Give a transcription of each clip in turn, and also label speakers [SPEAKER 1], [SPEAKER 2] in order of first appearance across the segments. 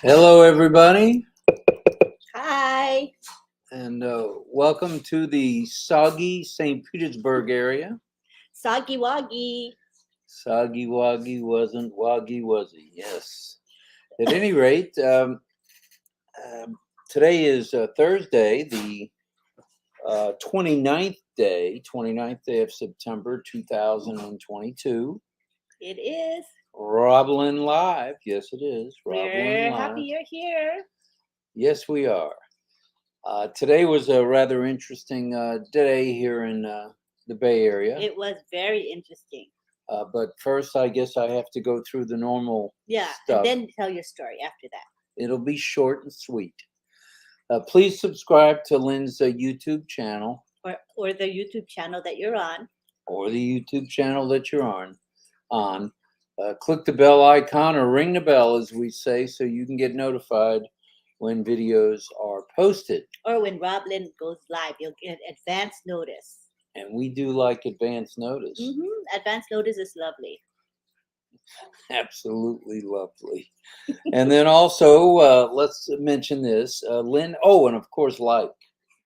[SPEAKER 1] Hello, everybody,
[SPEAKER 2] Hi.
[SPEAKER 1] and welcome to the soggy St. Petersburg area.
[SPEAKER 2] Soggy Woggy.
[SPEAKER 1] Soggy Woggy wasn't Woggy, was he? Yes. At any rate, um, today is Thursday, the 29th day of September 2022.
[SPEAKER 2] It is.
[SPEAKER 1] RobLynn Live. Yes, it is. RobLynn
[SPEAKER 2] We're
[SPEAKER 1] Live.
[SPEAKER 2] happy you're here.
[SPEAKER 1] Yes, we are. Today was a rather interesting day here in the Bay Area.
[SPEAKER 2] It was very interesting.
[SPEAKER 1] But first, I guess I have to go through the normal
[SPEAKER 2] Yeah,
[SPEAKER 1] stuff.
[SPEAKER 2] and then tell your story after that.
[SPEAKER 1] It'll be short and sweet. Please subscribe to Lynn's YouTube channel
[SPEAKER 2] Or the YouTube channel that you're on.
[SPEAKER 1] or the YouTube channel that you're on. Click the bell icon or ring the bell, as we say, so you can get notified when videos are posted.
[SPEAKER 2] Or when RobLynn goes live, you'll get advance notice.
[SPEAKER 1] And we do like advance notice.
[SPEAKER 2] Advance notice is lovely.
[SPEAKER 1] Absolutely lovely. And then also, let's mention this, Lynn. Oh, and of course, like.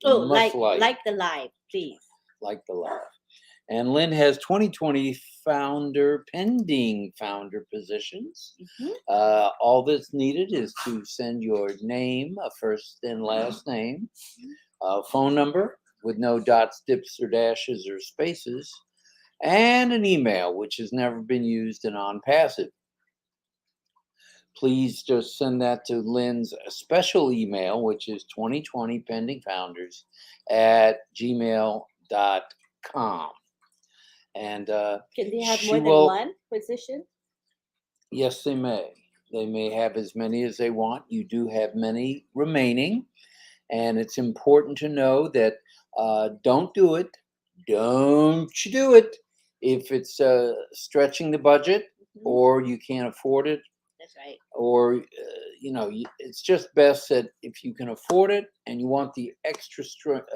[SPEAKER 2] Oh,
[SPEAKER 1] Like
[SPEAKER 2] like the live, please.
[SPEAKER 1] Like the live. And Lynn has 2020 pending founder positions. All that's needed is to send your name, a first and last name, phone number with no dots, dips, or dashes or spaces, and an email, which has never been used in ONPASSIVE. Please just send that to Lynn's special email, which is 2020pendingfounders at gmail.com. And
[SPEAKER 2] can they have more than one position?
[SPEAKER 1] Yes, they may. They may have as many as they want. You do have many remaining. And it's important to know that don't do it. Don't you do it if it's stretching the budget or you can't afford it.
[SPEAKER 2] That's right.
[SPEAKER 1] Or, it's just best that if you can afford it and you want the extra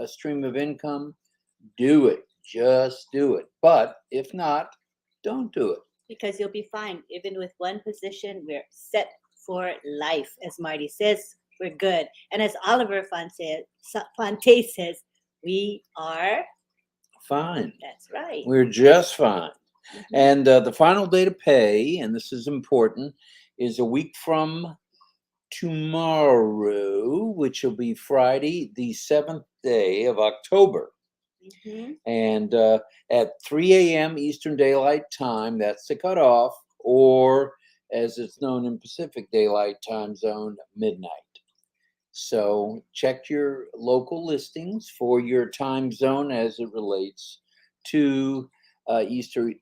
[SPEAKER 1] stream of income, do it. Just do it. But if not, don't do it.
[SPEAKER 2] Because you'll be fine. Even with one position, we're set for life. As Marty says, we're good. And as Oliver Fonte says, we are
[SPEAKER 1] fine.
[SPEAKER 2] That's right.
[SPEAKER 1] We're just fine. And the final day to pay, and this is important, is a week from tomorrow, which will be Friday, the 7th day of October. And at 3 a.m. Eastern Daylight Time, that's the cutoff, or as it's known in Pacific Daylight Time Zone, midnight. So check your local listings for your time zone as it relates to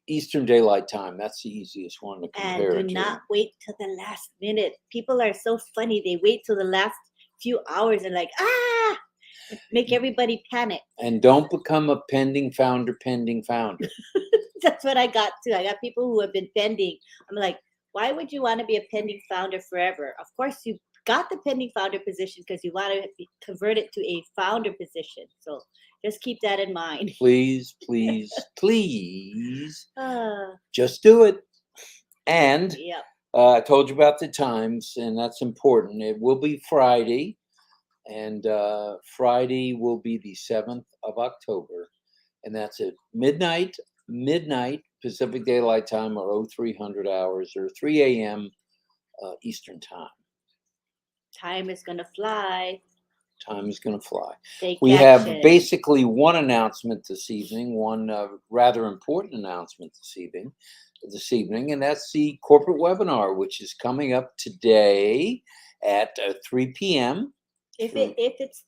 [SPEAKER 1] Eastern Daylight Time. That's the easiest one to compare it to.
[SPEAKER 2] And do not wait till the last minute. People are so funny. They wait till the last few hours and like, make everybody panic.
[SPEAKER 1] And don't become a pending founder.
[SPEAKER 2] That's what I got too. I got people who have been pending. I'm like, why would you want to be a pending founder forever? Of course, you got the pending founder position because you want to convert it to a founder position. So just keep that in mind.
[SPEAKER 1] Please, please, please, just do it. And I told you about the times, and that's important. It will be Friday. And Friday will be the 7th of October, and that's at midnight Pacific Daylight Time, or 0300 hours, or 3 a.m. Eastern Time.
[SPEAKER 2] Time is going to fly.
[SPEAKER 1] Time is going to fly.
[SPEAKER 2] Take
[SPEAKER 1] we
[SPEAKER 2] action.
[SPEAKER 1] Have basically one announcement this evening, one rather important announcement this evening, and that's the corporate webinar, which is coming up today at 3 p.m.
[SPEAKER 2] If it's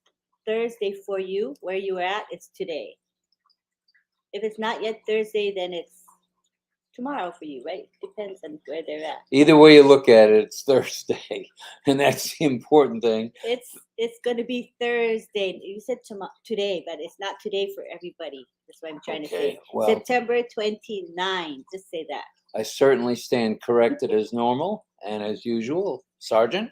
[SPEAKER 2] Thursday for you, where you are at, it's today. If it's not yet Thursday, then it's tomorrow for you, right? Depends on where they're at.
[SPEAKER 1] Either way you look at it, it's Thursday, and that's the important thing.
[SPEAKER 2] It's going to be Thursday. You said today, but it's not today for everybody. That's what I'm trying to say. Well, September 29. Just say that.
[SPEAKER 1] I certainly stand corrected as normal and as usual, Sergeant.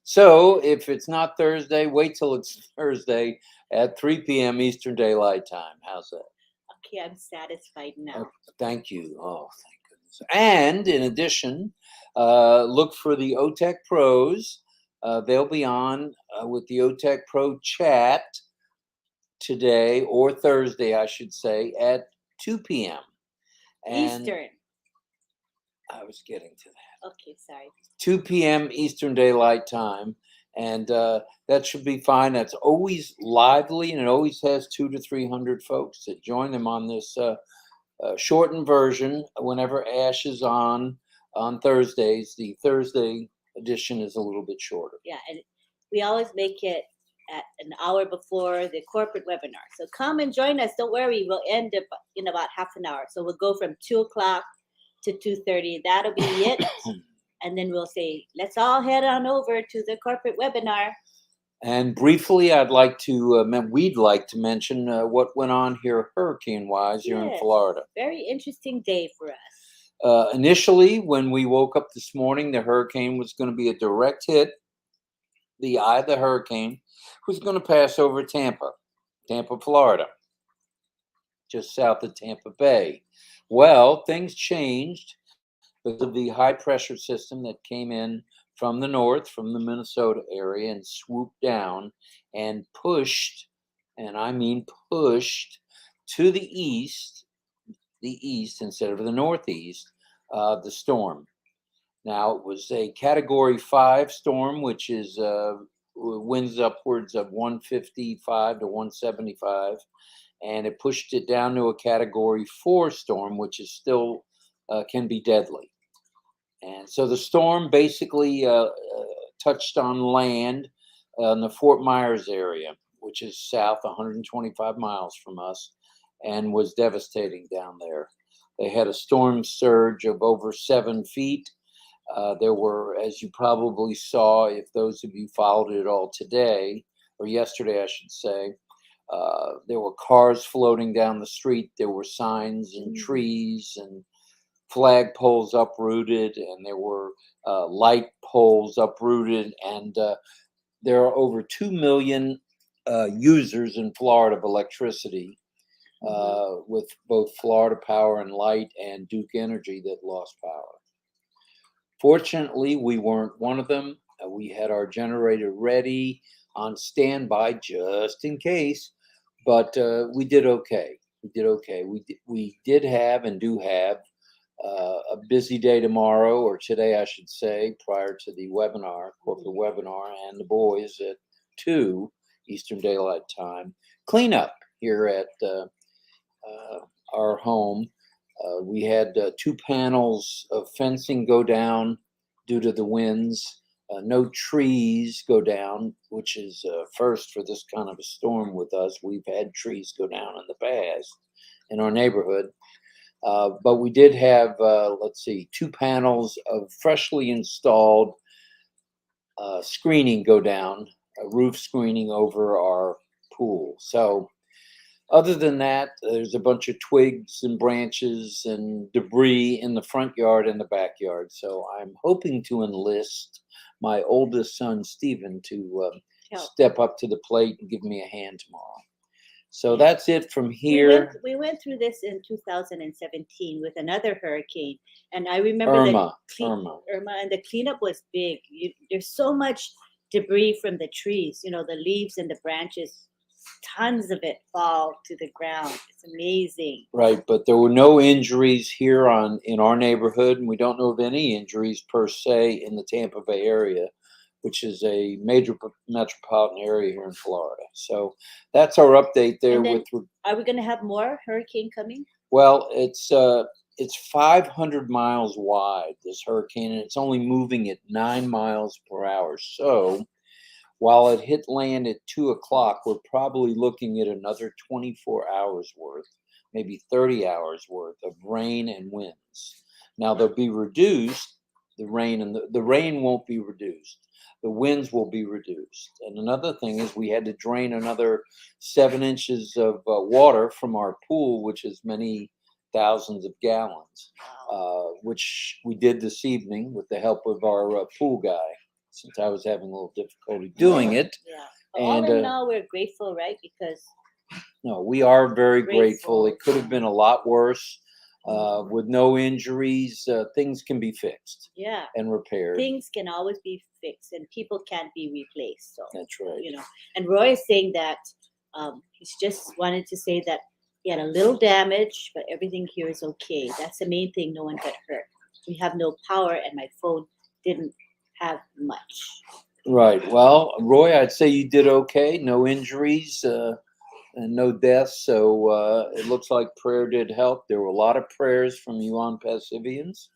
[SPEAKER 1] So if it's not Thursday, wait till it's Thursday at 3 p.m. Eastern Daylight Time. How's that?
[SPEAKER 2] Okay, I'm satisfied now.
[SPEAKER 1] Thank you. Oh, thank goodness. And in addition, look for the OTEC Pros They'll be on with the OTEC Pro chat today, or Thursday, I should say, at 2 p.m. And
[SPEAKER 2] Eastern.
[SPEAKER 1] I was getting to that.
[SPEAKER 2] Okay, sorry.
[SPEAKER 1] 2 p.m. Eastern Daylight Time. And that should be fine. That's always lively, and it always has 200 to 300 folks that join them on this shortened version. Whenever Ash is on Thursdays, the Thursday edition is a little bit shorter.
[SPEAKER 2] Yeah, and we always make it at an hour before the corporate webinar. So come and join us. Don't worry, we'll end up in about half an hour. So we'll go from 2 o'clock to 2:30. That'll be it. And then we'll say, let's all head on over to the corporate webinar.
[SPEAKER 1] And briefly, we'd like to mention what went on here hurricane-wise here in Florida.
[SPEAKER 2] Very interesting day for us.
[SPEAKER 1] Initially, when we woke up this morning, the hurricane was going to be a direct hit. The eye of the hurricane was going to pass over Tampa, Florida, just south of Tampa Bay. Well, things changed because of the high pressure system that came in from the north, from the Minnesota area, and swooped down and pushed, and I mean pushed, to the east instead of the northeast, the storm. Now, it was a Category 5 storm, which is winds upwards of 155 to 175, and it pushed it down to a Category 4 storm, which is still can be deadly. And so the storm basically touched on land in the Fort Myers area, which is south 125 miles from us, and was devastating down there. They had a storm surge of over 7 feet. There were, as you probably saw, if those of you followed it all today, or yesterday, I should say, there were cars floating down the street. There were signs and trees and flag poles uprooted, and there were light poles uprooted, and there are over 2 million users in Florida of electricity, with both Florida Power and Light and Duke Energy that lost power. Fortunately, we weren't one of them. We had our generator ready on standby just in case, but we did okay. We did have and do have a busy day tomorrow, or today, I should say, prior to the webinar, corporate webinar, and the boys at 2 Eastern Daylight Time. Cleanup here at our home. We had 2 panels of fencing go down due to the winds. No trees go down, which is first for this kind of a storm with us. We've had trees go down in the past in our neighborhood. But we did have, 2 panels of freshly installed screening go down, a roof screening over our pool. So other than that, there's a bunch of twigs and branches and debris in the front yard and the backyard. So I'm hoping to enlist my oldest son, Stephen, to step up to the plate and give me a hand tomorrow. So that's it from here.
[SPEAKER 2] We went through this in 2017 with another hurricane, and I remember
[SPEAKER 1] Irma,
[SPEAKER 2] and the cleanup was big. There's so much debris from the trees, the leaves and the branches. Tons of it fall to the ground. It's amazing.
[SPEAKER 1] Right, but there were no injuries here in our neighborhood, and we don't know of any injuries per se in the Tampa Bay area, which is a major metropolitan area here in Florida. So that's our update there.
[SPEAKER 2] Are we going to have more hurricane coming?
[SPEAKER 1] Well, it's 500 miles wide, this hurricane, and it's only moving at 9 miles per hour. So while it hit land at 2 o'clock, we're probably looking at another 24 hours worth, maybe 30 hours worth of rain and winds. Now they'll be reduced. The rain won't be reduced. The winds will be reduced. And another thing is we had to drain another 7 inches of water from our pool, which is many thousands of gallons, which we did this evening with the help of our pool guy, since I was having a little difficulty doing it.
[SPEAKER 2] Yeah. All in all, we're grateful, right? Because
[SPEAKER 1] no, we are very grateful. It could have been a lot worse. with no injuries, things can be fixed
[SPEAKER 2] Yeah.
[SPEAKER 1] and repaired.
[SPEAKER 2] Things can always be fixed, and people can't be replaced. So
[SPEAKER 1] That's right.
[SPEAKER 2] And Roy is saying that he's just wanted to say that he had a little damage, but everything here is okay. That's the main thing. No one got hurt. We have no power, and my phone didn't have much.
[SPEAKER 1] Right. Well, Roy, I'd say you did okay. No injuries and no deaths. So it looks like prayer did help. There were a lot of prayers from you ONPASSIVians,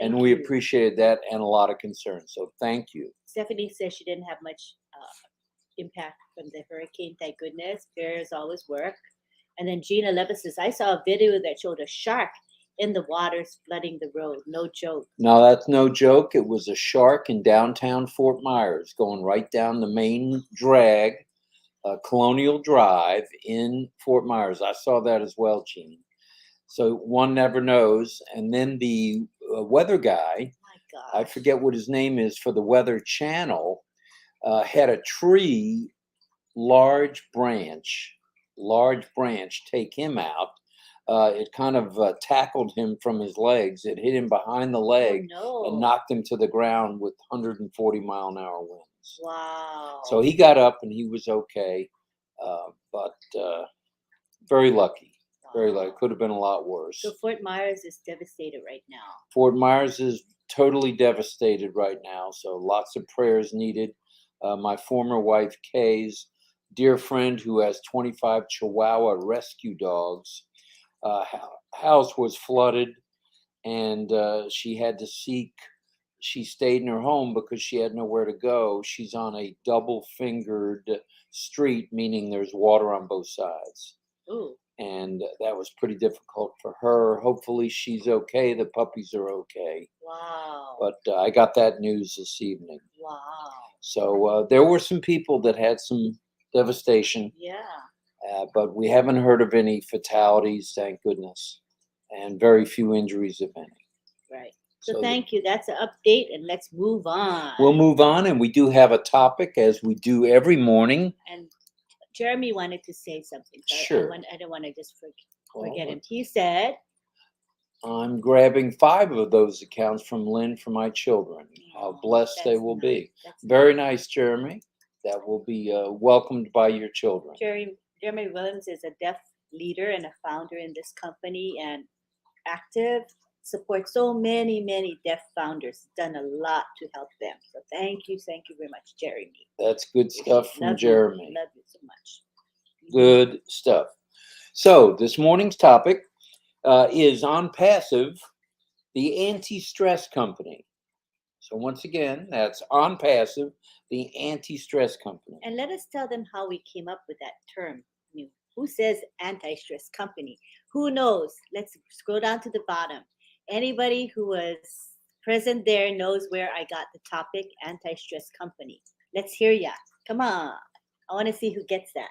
[SPEAKER 1] and we appreciated that, and a lot of concern. So thank you.
[SPEAKER 2] Stephanie says she didn't have much impact from the hurricane. Thank goodness. Prayers always work. And then Gina Levis says, I saw a video that showed a shark in the waters flooding the road. No joke.
[SPEAKER 1] No, that's no joke. It was a shark in downtown Fort Myers going right down the main drag, Colonial Drive in Fort Myers. I saw that as well, Gene. So one never knows. And then the weather guy, I forget what his name is, for the Weather Channel, had a tree, large branch take him out. It kind of tackled him from his legs. It hit him behind the leg and knocked him to the ground with 140-mile-an-hour winds.
[SPEAKER 2] Wow.
[SPEAKER 1] So he got up and he was okay, but very lucky. Wow. Very lucky. Could have been a lot worse.
[SPEAKER 2] So Fort Myers is devastated right now.
[SPEAKER 1] Fort Myers is totally devastated right now, so lots of prayers needed. My former wife, Kay's dear friend who has 25 Chihuahua rescue dogs, house was flooded, and she stayed in her home because she had nowhere to go. She's on a double-fingered street, meaning there's water on both sides.
[SPEAKER 2] Ooh.
[SPEAKER 1] And that was pretty difficult for her. Hopefully she's okay. The puppies are okay.
[SPEAKER 2] Wow.
[SPEAKER 1] But I got that news this evening.
[SPEAKER 2] Wow.
[SPEAKER 1] So there were some people that had some devastation.
[SPEAKER 2] Yeah.
[SPEAKER 1] But we haven't heard of any fatalities, thank goodness, and very few injuries, if any.
[SPEAKER 2] Right. So thank you. That's an update, and let's move on.
[SPEAKER 1] We'll move on, and we do have a topic, as we do every morning.
[SPEAKER 2] And Jeremy wanted to say something. So
[SPEAKER 1] sure.
[SPEAKER 2] I don't want to just forget him. He said,
[SPEAKER 1] I'm grabbing 5 of those accounts from Lynn for my children. How blessed they will be. Very nice, Jeremy. That will be welcomed by your children.
[SPEAKER 2] Jeremy Williams is a deaf leader and a founder in this company, and active, supports so many deaf founders. Done a lot to help them. So thank you very much, Jeremy.
[SPEAKER 1] That's good stuff from Jeremy.
[SPEAKER 2] Love you so much.
[SPEAKER 1] Good stuff. So this morning's topic is ONPASSIVE, the anti-stress company. So once again, that's ONPASSIVE, the anti-stress company.
[SPEAKER 2] And let us tell them how we came up with that term. Who says anti-stress company? Who knows? Let's scroll down to the bottom. Anybody who was present there knows where I got the topic, anti-stress company. Let's hear ya. Come on. I want to see who gets that.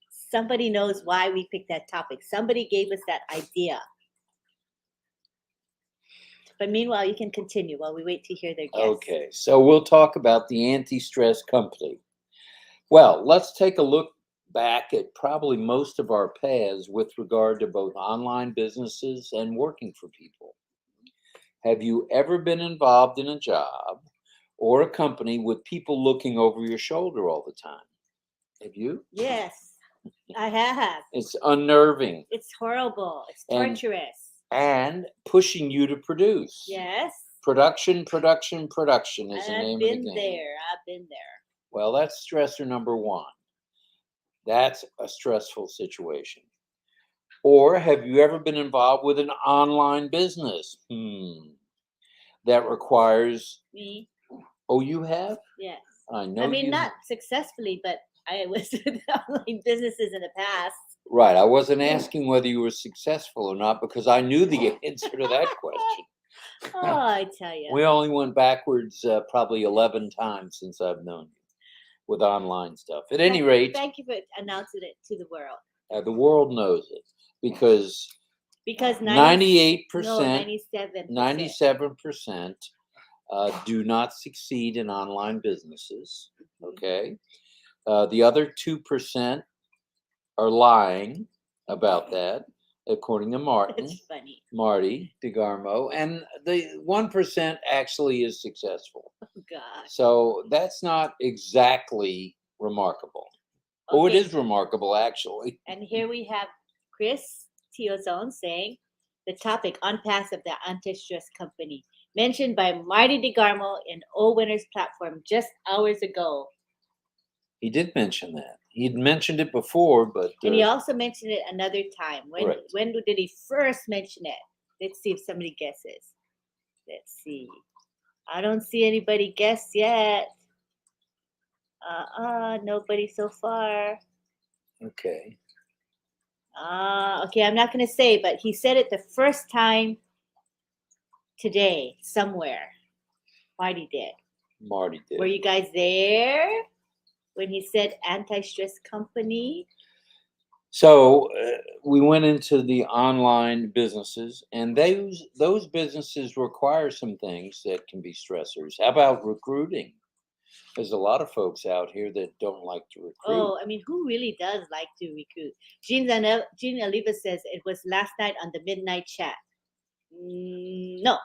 [SPEAKER 2] Somebody knows why we picked that topic. Somebody gave us that idea. But meanwhile, you can continue while we wait to hear their guess.
[SPEAKER 1] Okay, so we'll talk about the anti-stress company. Well, let's take a look back at probably most of our paths with regard to both online businesses and working for people. Have you ever been involved in a job or a company with people looking over your shoulder all the time? Have you?
[SPEAKER 2] Yes, I have.
[SPEAKER 1] It's unnerving.
[SPEAKER 2] It's horrible. It's torturous.
[SPEAKER 1] And pushing you to produce.
[SPEAKER 2] Yes.
[SPEAKER 1] Production is the name of the game.
[SPEAKER 2] I've been there.
[SPEAKER 1] Well, that's stressor number 1. That's a stressful situation. Or have you ever been involved with an online business? That requires...
[SPEAKER 2] Me.
[SPEAKER 1] Oh, you have?
[SPEAKER 2] Yes.
[SPEAKER 1] I know.
[SPEAKER 2] I mean, not successfully, but I was with online businesses in the past.
[SPEAKER 1] Right. I wasn't asking whether you were successful or not, because I knew the answer to that question.
[SPEAKER 2] Oh, I tell you.
[SPEAKER 1] We only went backwards probably 11 times since I've known you with online stuff. At any rate.
[SPEAKER 2] Thank you for announcing it to the world.
[SPEAKER 1] The world knows it because 98%, 97% do not succeed in online businesses. Okay. The other 2% are lying about that. according to Martin.
[SPEAKER 2] It's funny.
[SPEAKER 1] Marty DeGarmo, and the 1% actually is successful.
[SPEAKER 2] Oh God.
[SPEAKER 1] So that's not exactly remarkable. Oh, it
[SPEAKER 2] Okay.
[SPEAKER 1] is remarkable, actually.
[SPEAKER 2] And here we have Chris Teozone saying the topic ONPASSIVE, the anti-stress company, mentioned by Marty DeGarmo in O Winners platform just hours ago.
[SPEAKER 1] He did mention that. He'd mentioned it before, but
[SPEAKER 2] And he also mentioned it another time.
[SPEAKER 1] Right.
[SPEAKER 2] When did he first mention it? Let's see if somebody guesses. Let's see. I don't see anybody guess yet. Nobody so far.
[SPEAKER 1] okay.
[SPEAKER 2] Okay, I'm not going to say, but he said it the first time today, somewhere. Marty did.
[SPEAKER 1] Marty did.
[SPEAKER 2] Were you guys there when he said anti-stress company?
[SPEAKER 1] So we went into the online businesses, and those businesses require some things that can be stressors. How about recruiting? There's a lot of folks out here that don't like to recruit.
[SPEAKER 2] Oh, I mean, who really does like to recruit? Jean Oliva says it was last night on the midnight chat. No,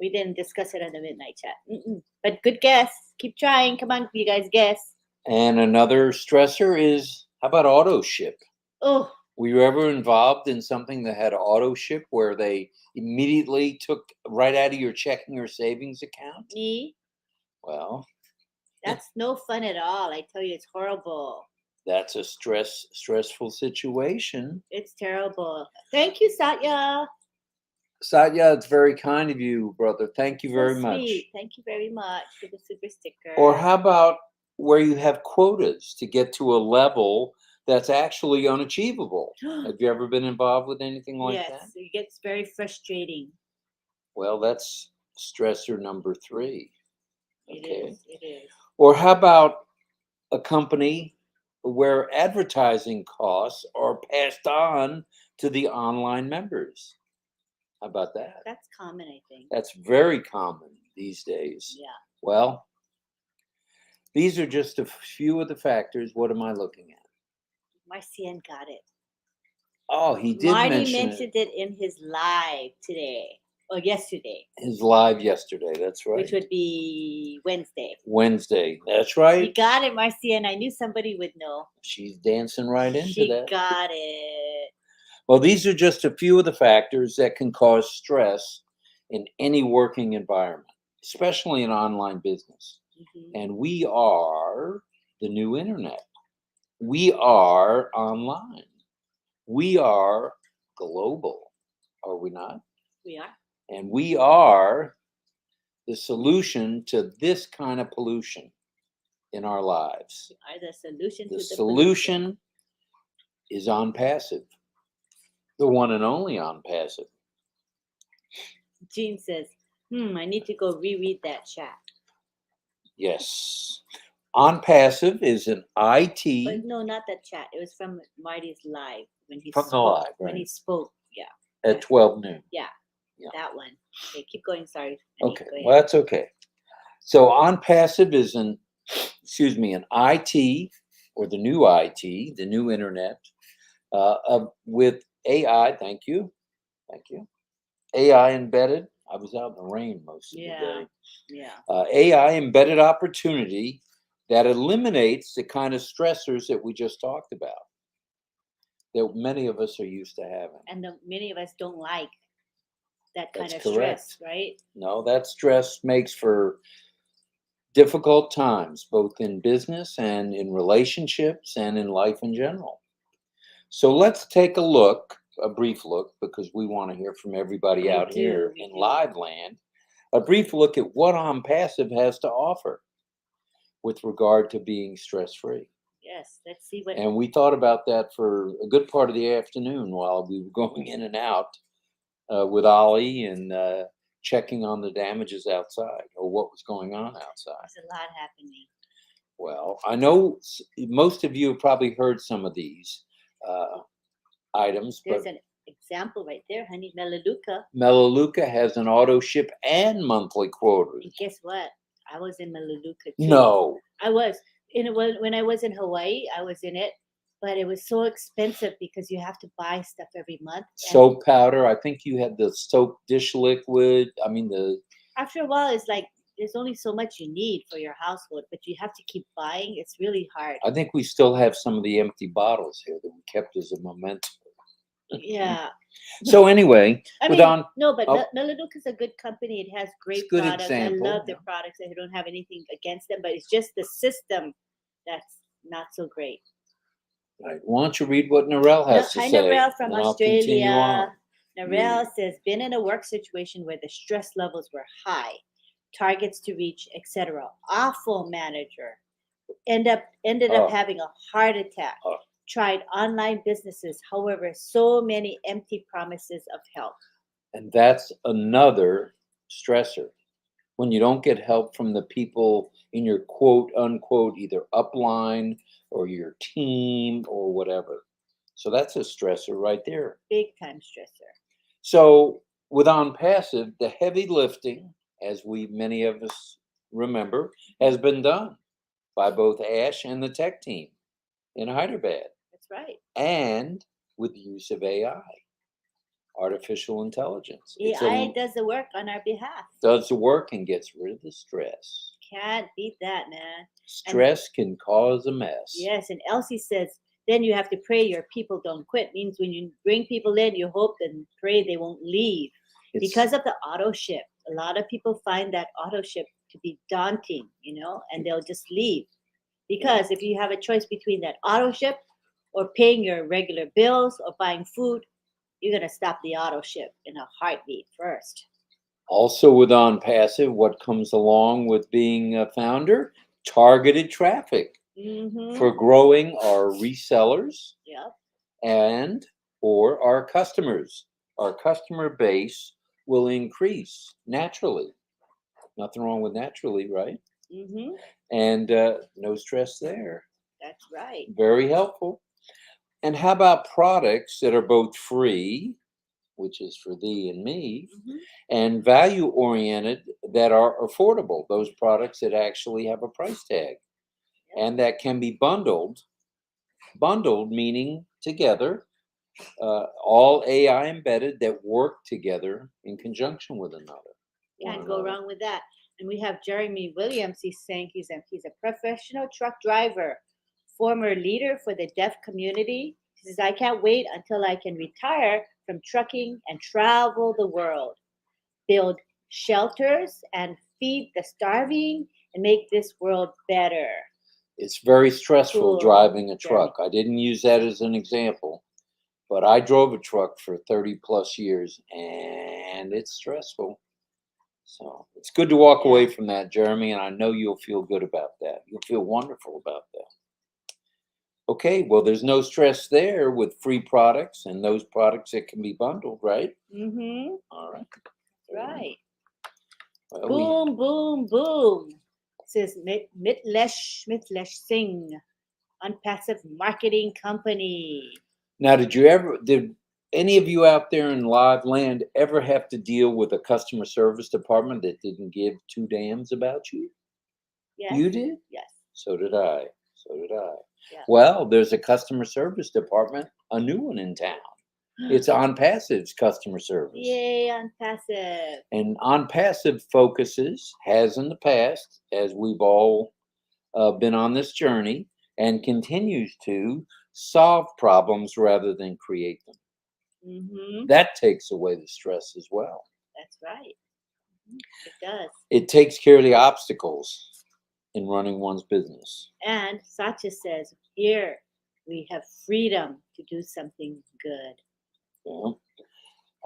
[SPEAKER 2] we didn't discuss it on the midnight chat. But good guess. Keep trying. Come on, you guys guess.
[SPEAKER 1] And another stressor is, how about auto ship?
[SPEAKER 2] Oh,
[SPEAKER 1] Were you ever involved in something that had auto ship where they immediately took right out of your checking or savings account?
[SPEAKER 2] me?
[SPEAKER 1] Well,
[SPEAKER 2] That's no fun at all. I tell you, it's horrible.
[SPEAKER 1] that's a stressful situation.
[SPEAKER 2] It's terrible. Thank you, Satya.
[SPEAKER 1] Satya, it's very kind of you, brother. Thank you very
[SPEAKER 2] So
[SPEAKER 1] much.
[SPEAKER 2] sweet. Thank you very much for the super sticker.
[SPEAKER 1] Or how about where you have quotas to get to a level that's actually unachievable? Have you ever been involved with anything like that?
[SPEAKER 2] Yes, it gets very frustrating.
[SPEAKER 1] Well, that's stressor number 3. Okay.
[SPEAKER 2] It is.
[SPEAKER 1] Or how about a company where advertising costs are passed on to the online members? How about that?
[SPEAKER 2] That's common, I think.
[SPEAKER 1] That's very common these days.
[SPEAKER 2] Yeah.
[SPEAKER 1] Well, these are just a few of the factors. What am I looking at?
[SPEAKER 2] Marcian got it.
[SPEAKER 1] Oh, he did
[SPEAKER 2] Marty
[SPEAKER 1] mention
[SPEAKER 2] it in his live today, or yesterday,
[SPEAKER 1] his live yesterday. That's right.
[SPEAKER 2] which would be Wednesday.
[SPEAKER 1] Wednesday. That's
[SPEAKER 2] You
[SPEAKER 1] right.
[SPEAKER 2] got it, Marcian. I knew somebody would know.
[SPEAKER 1] She's dancing right into
[SPEAKER 2] She
[SPEAKER 1] that.
[SPEAKER 2] got it.
[SPEAKER 1] Well, these are just a few of the factors that can cause stress in any working environment, especially in online business. And we are the new internet. We are online. We are global, are we not?
[SPEAKER 2] We are.
[SPEAKER 1] And we are the solution to this kind of pollution in our lives.
[SPEAKER 2] We are the solution to
[SPEAKER 1] The
[SPEAKER 2] the
[SPEAKER 1] solution is ONPASSIVE, the one and only ONPASSIVE.
[SPEAKER 2] Jean says, I need to go reread that chat.
[SPEAKER 1] Yes. ONPASSIVE is an IT.
[SPEAKER 2] But no, not that chat. It was from Marty's live when he
[SPEAKER 1] From the
[SPEAKER 2] spoke.
[SPEAKER 1] live,
[SPEAKER 2] When
[SPEAKER 1] right.
[SPEAKER 2] he spoke, yeah.
[SPEAKER 1] At 12 noon.
[SPEAKER 2] Yeah.
[SPEAKER 1] Yeah.
[SPEAKER 2] That one. Okay, keep going. Sorry.
[SPEAKER 1] Okay,
[SPEAKER 2] Go ahead.
[SPEAKER 1] well, that's okay. So ONPASSIVE is an IT, or the new IT, the new internet, with AI. Thank you. AI embedded. I was out in the rain most of the day.
[SPEAKER 2] Yeah.
[SPEAKER 1] AI embedded opportunity that eliminates the kind of stressors that we just talked about, that many of us are used to having.
[SPEAKER 2] And many of us don't like that kind
[SPEAKER 1] That's
[SPEAKER 2] of
[SPEAKER 1] correct.
[SPEAKER 2] stress, right?
[SPEAKER 1] No, that stress makes for difficult times, both in business and in relationships and in life in general. So let's take a brief look, because we want to hear from everybody
[SPEAKER 2] We
[SPEAKER 1] out
[SPEAKER 2] do,
[SPEAKER 1] here
[SPEAKER 2] we
[SPEAKER 1] in
[SPEAKER 2] do.
[SPEAKER 1] live land. A brief look at what ONPASSIVE has to offer with regard to being stress-free.
[SPEAKER 2] Yes, let's see what.
[SPEAKER 1] And we thought about that for a good part of the afternoon while we were going in and out with Ollie and checking on the damages outside, or what was going on outside.
[SPEAKER 2] There's a lot happening.
[SPEAKER 1] Well, I know most of you have probably heard some of these items,
[SPEAKER 2] There's
[SPEAKER 1] but
[SPEAKER 2] an example right there, honey. Melaleuca.
[SPEAKER 1] Melaleuca has an auto ship and monthly quotas.
[SPEAKER 2] And guess what? I was in Melaleuca too.
[SPEAKER 1] No.
[SPEAKER 2] I was when I was in Hawaii. I was in it, but it was so expensive because you have to buy stuff every month. And
[SPEAKER 1] Soap powder. I think you had the soap dish liquid. I mean, the
[SPEAKER 2] after a while, it's like there's only so much you need for your household, but you have to keep buying. It's really hard.
[SPEAKER 1] I think we still have some of the empty bottles here that we kept as a memento.
[SPEAKER 2] Yeah.
[SPEAKER 1] So anyway,
[SPEAKER 2] I
[SPEAKER 1] with
[SPEAKER 2] mean,
[SPEAKER 1] on
[SPEAKER 2] no, but
[SPEAKER 1] oh,
[SPEAKER 2] Melaleuca is a good company. It has great
[SPEAKER 1] good
[SPEAKER 2] products.
[SPEAKER 1] example,
[SPEAKER 2] I love their
[SPEAKER 1] yeah.
[SPEAKER 2] products. I don't have anything against them, but it's just the system that's not so great.
[SPEAKER 1] Right. Why don't you read what Narelle has to
[SPEAKER 2] Hi,
[SPEAKER 1] say?
[SPEAKER 2] Narelle from
[SPEAKER 1] and I'll continue on.
[SPEAKER 2] Australia. Narelle says, been in a work situation where the stress levels were high, targets to reach, etc. Awful manager. Ended up
[SPEAKER 1] Oh,
[SPEAKER 2] having a heart attack.
[SPEAKER 1] oh.
[SPEAKER 2] Tried online businesses, however, so many empty promises of help.
[SPEAKER 1] And that's another stressor. When you don't get help from the people in your quote unquote either upline or your team or whatever. So that's a stressor right there.
[SPEAKER 2] Big time stressor.
[SPEAKER 1] So with ONPASSIVE, the heavy lifting, as many of us remember, has been done by both Ash and the tech team in Hyderabad.
[SPEAKER 2] That's right.
[SPEAKER 1] And with the use of AI, artificial intelligence.
[SPEAKER 2] AI does the work on our behalf.
[SPEAKER 1] Does the work and gets rid of the stress.
[SPEAKER 2] Can't beat that, man.
[SPEAKER 1] Stress can cause a mess.
[SPEAKER 2] Yes, and Elsie says, then you have to pray your people don't quit. Means when you bring people in, you hope and pray they won't leave. Because of the auto ship. A lot of people find that auto ship to be daunting, and they'll just leave. Because if you have a choice between that auto ship or paying your regular bills or buying food, you're going to stop the auto ship in a heartbeat first.
[SPEAKER 1] Also with ONPASSIVE, what comes along with being a founder? Targeted traffic for growing our resellers and or our customers. Our customer base will increase naturally. Nothing wrong with naturally, right? And no stress there.
[SPEAKER 2] That's right.
[SPEAKER 1] Very helpful. And how about products that are both free, which is for thee and me, and value oriented that are affordable? Those products that actually have a price tag and that can be bundled. Bundled meaning together, all AI embedded that work together in conjunction with another.
[SPEAKER 2] Can't go wrong with that. And we have Jeremy Williams. He's saying he's a professional truck driver, former leader for the deaf community. He says, I can't wait until I can retire from trucking and travel the world, build shelters and feed the starving and make this world better.
[SPEAKER 1] It's very stressful driving a truck. I didn't use that as an example, but I drove a truck for 30 plus years and it's stressful. So it's good to walk away from that, Jeremy, and I know you'll feel good about that. You'll feel wonderful about that. Okay, well, there's no stress there with free products and those products that can be bundled, right? All right.
[SPEAKER 2] Right.
[SPEAKER 1] Well,
[SPEAKER 2] boom, boom, boom. Says Mitlesh Singh, ONPASSIVE Marketing Company.
[SPEAKER 1] Now, did any of you out there in live land ever have to deal with a customer service department that didn't give two damns about you?
[SPEAKER 2] Yes.
[SPEAKER 1] You did?
[SPEAKER 2] Yes.
[SPEAKER 1] So did I.
[SPEAKER 2] Yeah.
[SPEAKER 1] Well, there's a customer service department, a new one in town. It's ONPASSIVE's customer service.
[SPEAKER 2] Yay, ONPASSIVE.
[SPEAKER 1] And ONPASSIVE has in the past, as we've all been on this journey, and continues to solve problems rather than create them. That takes away the stress as well.
[SPEAKER 2] That's right. It does.
[SPEAKER 1] It takes care of the obstacles in running one's business.
[SPEAKER 2] And Satya says, here we have freedom to do something good.
[SPEAKER 1] Yeah.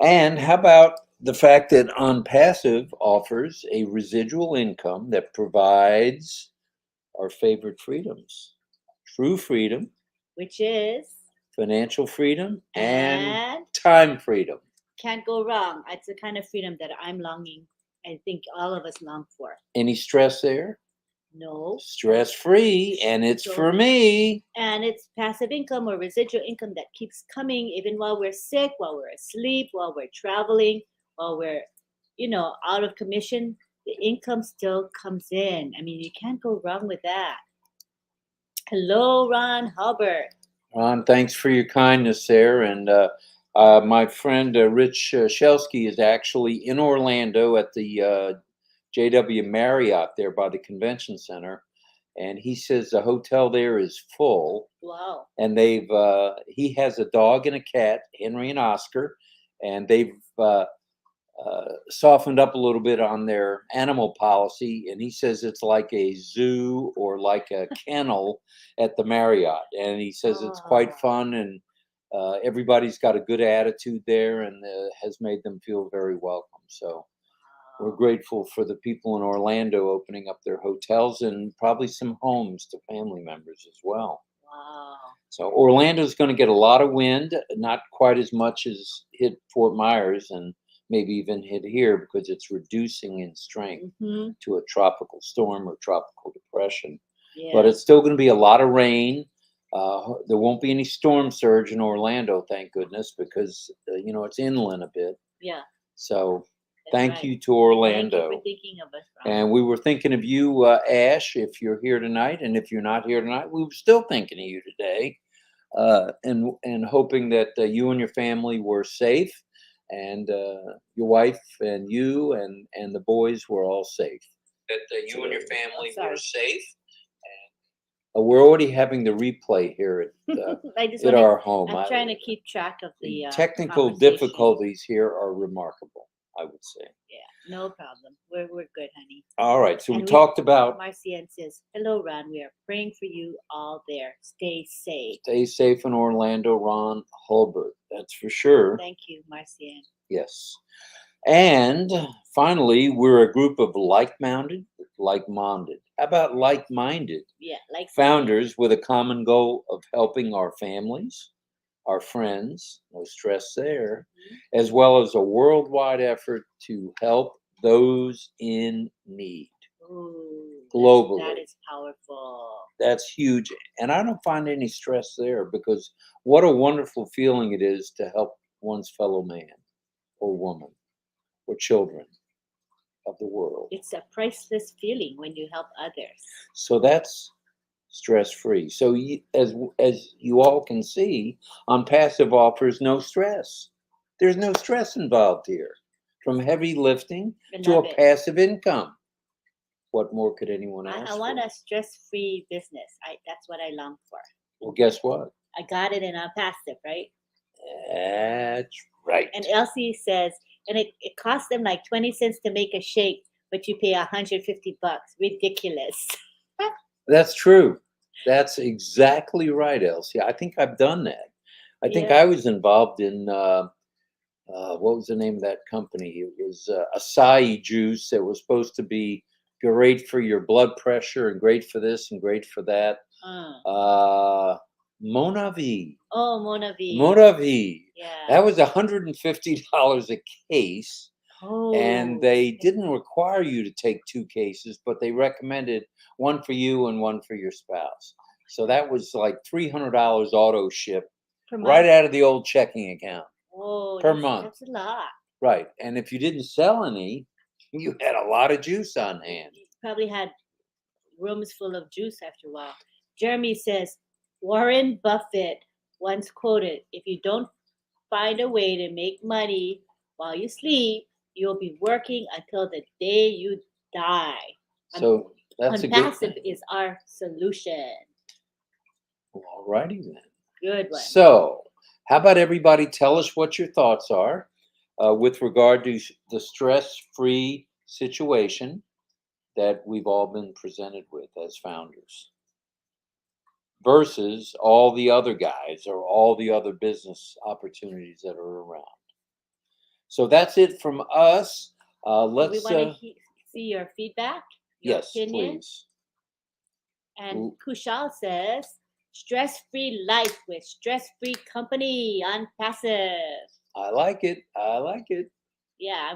[SPEAKER 1] And how about the fact that ONPASSIVE offers a residual income that provides our favorite freedoms? True freedom,
[SPEAKER 2] which is
[SPEAKER 1] financial freedom and time freedom.
[SPEAKER 2] Can't go wrong. It's the kind of freedom that I'm longing. I think all of us long for.
[SPEAKER 1] Any stress there?
[SPEAKER 2] No.
[SPEAKER 1] Stress free, and it's for me.
[SPEAKER 2] And it's passive income or residual income that keeps coming even while we're sick, while we're asleep, while we're traveling, while we're, out of commission. The income still comes in. I mean, you can't go wrong with that. Hello, Ron Hubbard.
[SPEAKER 1] Ron, thanks for your kindness there. And my friend Rich Shelsky is actually in Orlando at the JW Marriott there by the convention center. And he says the hotel there is full.
[SPEAKER 2] Wow.
[SPEAKER 1] And he has a dog and a cat, Henry and Oscar, and they've softened up a little bit on their animal policy, and he says it's like a zoo or like a kennel at the Marriott, and he says it's quite fun, and everybody's got a good attitude there, and has made them feel very welcome. So we're grateful for the people in Orlando opening up their hotels and probably some homes to family members as well.
[SPEAKER 2] Wow.
[SPEAKER 1] So Orlando's going to get a lot of wind, not quite as much as hit Fort Myers and maybe even hit here because it's reducing in strength to a tropical storm or tropical depression.
[SPEAKER 2] Yeah.
[SPEAKER 1] But it's still going to be a lot of rain. There won't be any storm surge in Orlando, thank goodness, because it's inland a bit.
[SPEAKER 2] Yeah.
[SPEAKER 1] So
[SPEAKER 2] That's
[SPEAKER 1] thank
[SPEAKER 2] right.
[SPEAKER 1] you to Orlando.
[SPEAKER 2] Thank you for thinking of us, Ron.
[SPEAKER 1] And we were thinking of you, Ash, if you're here tonight, and if you're not here tonight, we were still thinking of you today, and hoping that you and your family were safe, and your wife and you and the boys were all safe. That you and your family were safe. And, we're already having the replay here at our home.
[SPEAKER 2] I'm trying to keep track of the
[SPEAKER 1] technical
[SPEAKER 2] conversation.
[SPEAKER 1] difficulties here are remarkable, I would say.
[SPEAKER 2] Yeah, no problem. We're good, honey.
[SPEAKER 1] All right, so we talked about.
[SPEAKER 2] Marcienne says, "Hello, Ron. We are praying for you all there. Stay safe."
[SPEAKER 1] Stay safe in Orlando, Ron Hulbert. That's for sure.
[SPEAKER 2] Thank you, Marcienne.
[SPEAKER 1] Yes. And finally, we're a group of like-minded. How about like-minded?
[SPEAKER 2] Yeah, like
[SPEAKER 1] founders with a common goal of helping our families, our friends, no stress there, as well as a worldwide effort to help those in need.
[SPEAKER 2] Ooh,
[SPEAKER 1] globally.
[SPEAKER 2] That is powerful.
[SPEAKER 1] That's huge. And I don't find any stress there because what a wonderful feeling it is to help one's fellow man or woman or children of the world.
[SPEAKER 2] It's a priceless feeling when you help others.
[SPEAKER 1] So that's stress-free. So as you all can see, ONPASSIVE offers no stress. There's no stress involved here. From heavy lifting to a passive income. What more could anyone ask
[SPEAKER 2] I want a stress-free business. That's what I long for.
[SPEAKER 1] Well, guess what?
[SPEAKER 2] I got it in ONPASSIVE, right?
[SPEAKER 1] That's right.
[SPEAKER 2] And Elsie says, and it costs them like 20 cents to make a shake, but you pay $150. Ridiculous.
[SPEAKER 1] That's true. That's exactly right, Elsie. I think I've done that. I think I was involved in what was the name of that company? It was acai juice that was supposed to be great for your blood pressure and great for this and great for that. Monavi.
[SPEAKER 2] Oh, Monavi.
[SPEAKER 1] Monavi.
[SPEAKER 2] Yeah.
[SPEAKER 1] That was $150 a case.
[SPEAKER 2] Oh.
[SPEAKER 1] And they didn't require you to take 2 cases, but they recommended one for you and one for your spouse. So that was like $300 auto ship right out of the old checking account.
[SPEAKER 2] Oh,
[SPEAKER 1] per month.
[SPEAKER 2] That's a lot.
[SPEAKER 1] Right. And if you didn't sell any, you had a lot of juice on hand.
[SPEAKER 2] You probably had rooms full of juice after a while. Jeremy says, Warren Buffett once quoted, "If you don't find a way to make money while you sleep, you'll be working until the day you die."
[SPEAKER 1] So that's a good thing.
[SPEAKER 2] ONPASSIVE is our solution.
[SPEAKER 1] All righty then.
[SPEAKER 2] Good one.
[SPEAKER 1] So how about everybody tell us what your thoughts are with regard to the stress-free situation that we've all been presented with as founders versus all the other guys or all the other business opportunities that are around. So that's it from us. Let's
[SPEAKER 2] we want to see your feedback, your opinion.
[SPEAKER 1] Please.
[SPEAKER 2] And Kushal says, stress-free life with stress-free company ONPASSIVE.
[SPEAKER 1] I like it. I like it.
[SPEAKER 2] Yeah,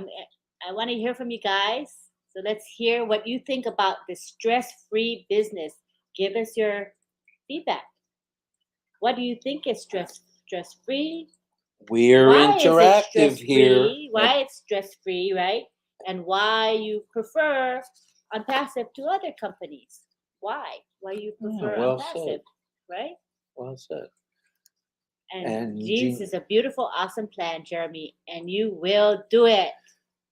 [SPEAKER 2] I want to hear from you guys. So let's hear what you think about the stress-free business. Give us your feedback. What do you think is stress-free?
[SPEAKER 1] We're interactive here.
[SPEAKER 2] Why it's stress-free, right? And why you prefer ONPASSIVE to other companies. Why you prefer ONPASSIVE, right?
[SPEAKER 1] Well said.
[SPEAKER 2] And geez, is a beautiful, awesome plan, Jeremy, and you will do it.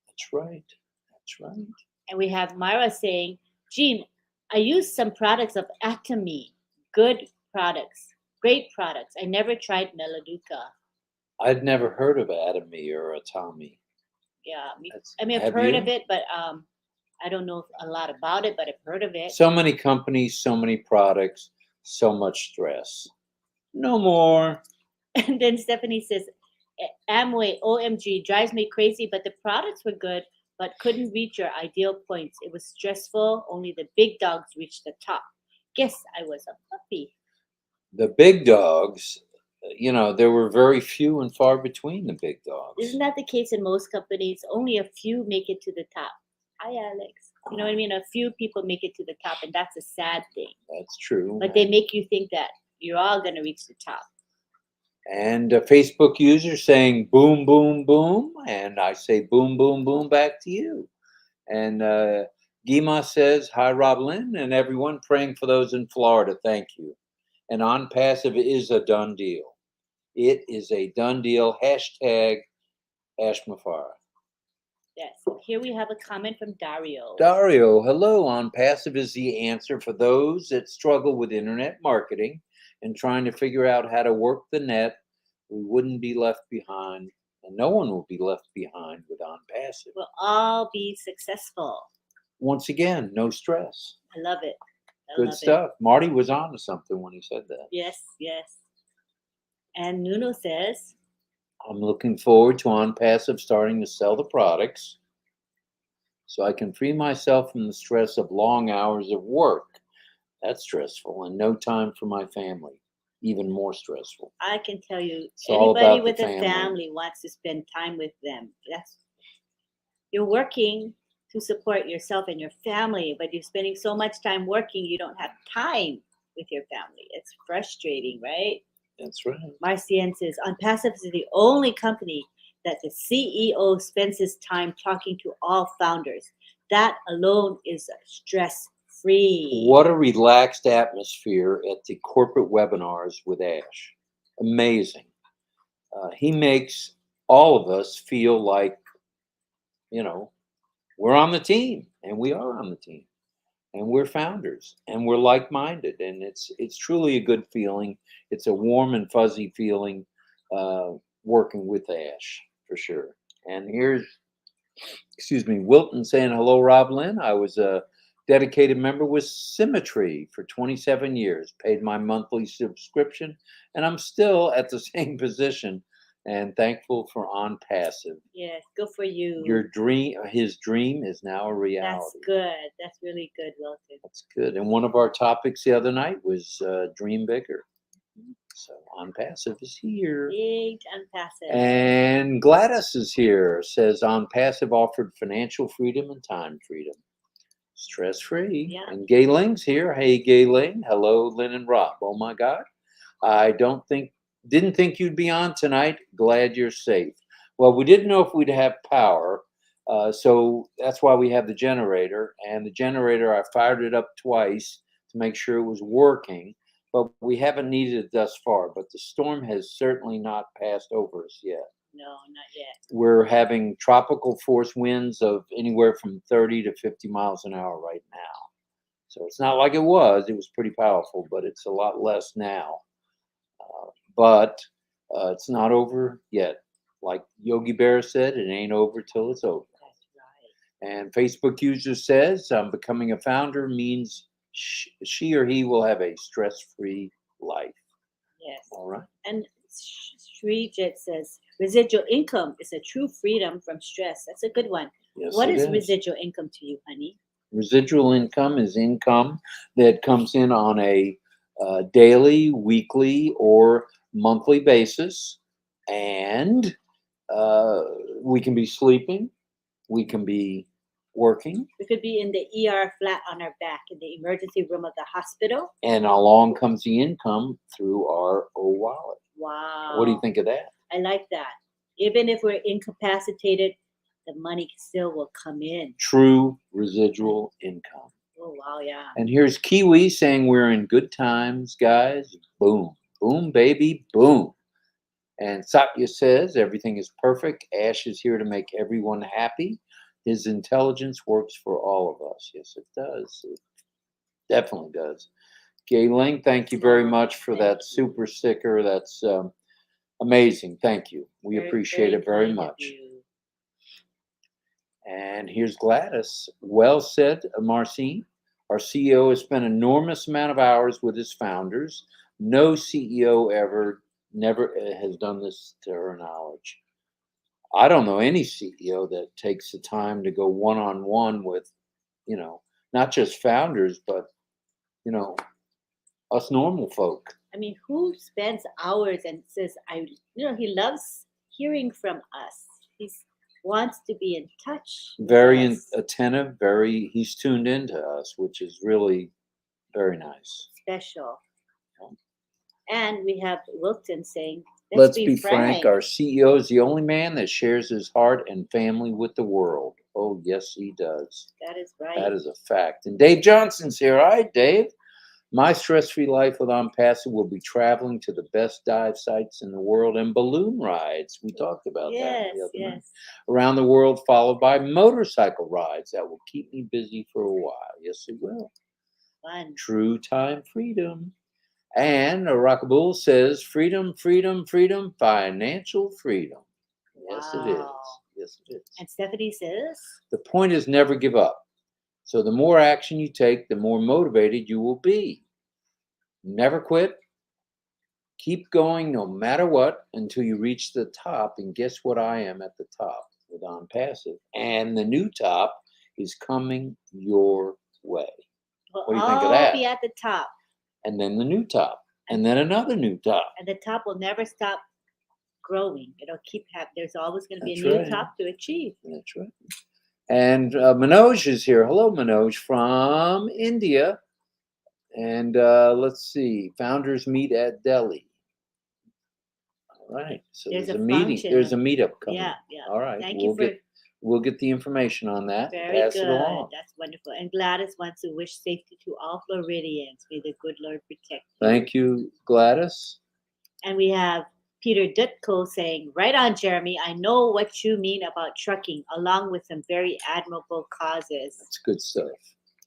[SPEAKER 1] That's right. That's right.
[SPEAKER 2] And we have Myra saying, Jean, I use some products of Atomy. Good products. Great products. I never tried Melaleuca.
[SPEAKER 1] I'd never heard of Atomy or Atomy.
[SPEAKER 2] Yeah. I've heard of it, but I don't know a lot about it, but I've heard of it.
[SPEAKER 1] So many companies, so many products, so much stress. No more.
[SPEAKER 2] And then Stephanie says, Amway, OMG, drives me crazy, but the products were good, but couldn't reach your ideal points. It was stressful. Only the big dogs reached the top. Guess I was a puppy.
[SPEAKER 1] The big dogs, there were very few and far between the big dogs.
[SPEAKER 2] Isn't that the case in most companies? Only a few make it to the top. Hi, Alex. You know what I mean? A few people make it to the top, and that's a sad thing.
[SPEAKER 1] That's true.
[SPEAKER 2] But they make you think that you're all going to reach the top.
[SPEAKER 1] And a Facebook user saying boom, boom, boom. And I say boom, boom, boom back to you. And Gima says, hi, RobLynn, and everyone praying for those in Florida. Thank you. And ONPASSIVE is a done deal. It is a done deal. Hashtag Ashmafara.
[SPEAKER 2] Yes. Here we have a comment from Dario.
[SPEAKER 1] Dario, hello. ONPASSIVE is the answer for those that struggle with internet marketing and trying to figure out how to work the net. We wouldn't be left behind, and no one will be left behind with ONPASSIVE.
[SPEAKER 2] We'll all be successful.
[SPEAKER 1] Once again, no stress.
[SPEAKER 2] I love it.
[SPEAKER 1] Good stuff. Marty was on to something when he said that.
[SPEAKER 2] Yes, yes. And Nuno says,
[SPEAKER 1] I'm looking forward to ONPASSIVE starting to sell the products so I can free myself from the stress of long hours of work. That's stressful, and no time for my family. Even more stressful.
[SPEAKER 2] I can tell you,
[SPEAKER 1] It's
[SPEAKER 2] anybody with a family wants to spend time with them. You're working to support yourself and your family, but you're spending so much time working, you don't have time with your family. It's frustrating, right?
[SPEAKER 1] That's right.
[SPEAKER 2] Marcienne says, ONPASSIVE is the only company that the CEO spends his time talking to all founders. That alone is stress-free.
[SPEAKER 1] What a relaxed atmosphere at the corporate webinars with Ash. Amazing. He makes all of us feel like, we're on the team, and we are on the team, and we're founders, and we're like-minded, and it's truly a good feeling. It's a warm and fuzzy feeling working with Ash, for sure. And here's, Wilton saying, hello, RobLynn. I was a dedicated member with Symmetry for 27 years, paid my monthly subscription, and I'm still at the same position and thankful for ONPASSIVE.
[SPEAKER 2] Yes, good for you.
[SPEAKER 1] His dream is now a reality.
[SPEAKER 2] That's good. That's really good, Wilton.
[SPEAKER 1] That's good. And one of our topics the other night was dream bigger. So ONPASSIVE is here.
[SPEAKER 2] Big ONPASSIVE.
[SPEAKER 1] And Gladys is here. Says ONPASSIVE offered financial freedom and time freedom. Stress-free.
[SPEAKER 2] Yeah.
[SPEAKER 1] And Gay Ling's here. Hey, Gay Ling. Hello, Lynn and Rob. Oh my God. I didn't think you'd be on tonight. Glad you're safe. Well, we didn't know if we'd have power. So that's why we have the generator. And the generator, I fired it up twice to make sure it was working. But we haven't needed it thus far. But the storm has certainly not passed over us yet.
[SPEAKER 2] No, not yet.
[SPEAKER 1] We're having tropical force winds of anywhere from 30 to 50 miles an hour right now. So it's not like it was. It was pretty powerful, but it's a lot less now. But it's not over yet. Like Yogi Berra said, it ain't over till it's over.
[SPEAKER 2] That's right.
[SPEAKER 1] And Facebook user says, becoming a founder means she or he will have a stress-free life.
[SPEAKER 2] Yes.
[SPEAKER 1] All right.
[SPEAKER 2] And Srijit says, residual income is a true freedom from stress. That's a good one.
[SPEAKER 1] Yes,
[SPEAKER 2] what is residual income to you, honey?
[SPEAKER 1] Residual income is income that comes in on a daily, weekly, or monthly basis. And we can be sleeping. We can be working.
[SPEAKER 2] We could be in the ER flat on our back in the emergency room of the hospital.
[SPEAKER 1] And along comes the income through our wallet.
[SPEAKER 2] Wow.
[SPEAKER 1] What do you think of that?
[SPEAKER 2] I like that. Even if we're incapacitated, the money still will come in.
[SPEAKER 1] True residual income.
[SPEAKER 2] Oh, wow, yeah.
[SPEAKER 1] And here's Kiwi saying we're in good times, guys. Boom. Boom, baby, boom. And Satya says everything is perfect. Ash is here to make everyone happy. His intelligence works for all of us. Yes, it does. It definitely does. Gayling, thank you very much for that super sticker. That's amazing. Thank you. We appreciate it very much. And here's Gladys. Well said, Marcine. Our CEO has spent enormous amount of hours with his founders. No CEO never has done this to her knowledge. I don't know any CEO that takes the time to go one-on-one with, not just founders, but, us normal folk.
[SPEAKER 2] I mean, who spends hours and says, he loves hearing from us. He wants to be in touch.
[SPEAKER 1] Very attentive, he's tuned into us, which is really very nice.
[SPEAKER 2] Special. And we have Wilton saying,
[SPEAKER 1] let's be frank. Our CEO is the only man that shares his heart and family with the world. Oh, yes, he does.
[SPEAKER 2] That is right.
[SPEAKER 1] That is a fact. And Dave Johnson's here. All right, Dave. My stress-free life with ONPASSIVE will be traveling to the best dive sites in the world and balloon rides. We talked about that the other night. Around the world, followed by motorcycle rides that will keep me busy for a while. Yes, it will.
[SPEAKER 2] Fun.
[SPEAKER 1] True time freedom. And Rockabull says, freedom, freedom, freedom, financial freedom. Yes, it is. Yes, it is.
[SPEAKER 2] And Stephanie says,
[SPEAKER 1] the point is never give up. So the more action you take, the more motivated you will be. Never quit. Keep going no matter what until you reach the top. And guess what? I am at the top with ONPASSIVE. And the new top is coming your way.
[SPEAKER 2] We'll
[SPEAKER 1] what do you think of that?
[SPEAKER 2] Be at the top.
[SPEAKER 1] And then the new top. And then another new top.
[SPEAKER 2] And the top will never stop growing. It'll keep happening. There's always going to be a new top to achieve.
[SPEAKER 1] That's right. And Manoj is here. Hello, Manoj from India. And let's see. Founders meet at Delhi. All right. So there's a meeting. There's a meetup coming.
[SPEAKER 2] Yeah.
[SPEAKER 1] All right. We'll get the information on that.
[SPEAKER 2] Very good. That's wonderful. And Gladys wants to wish safety to all Floridians. May the good Lord protect you.
[SPEAKER 1] Thank you, Gladys.
[SPEAKER 2] And we have Peter Dutko saying, right on, Jeremy. I know what you mean about trucking, along with some very admirable causes.
[SPEAKER 1] That's good stuff.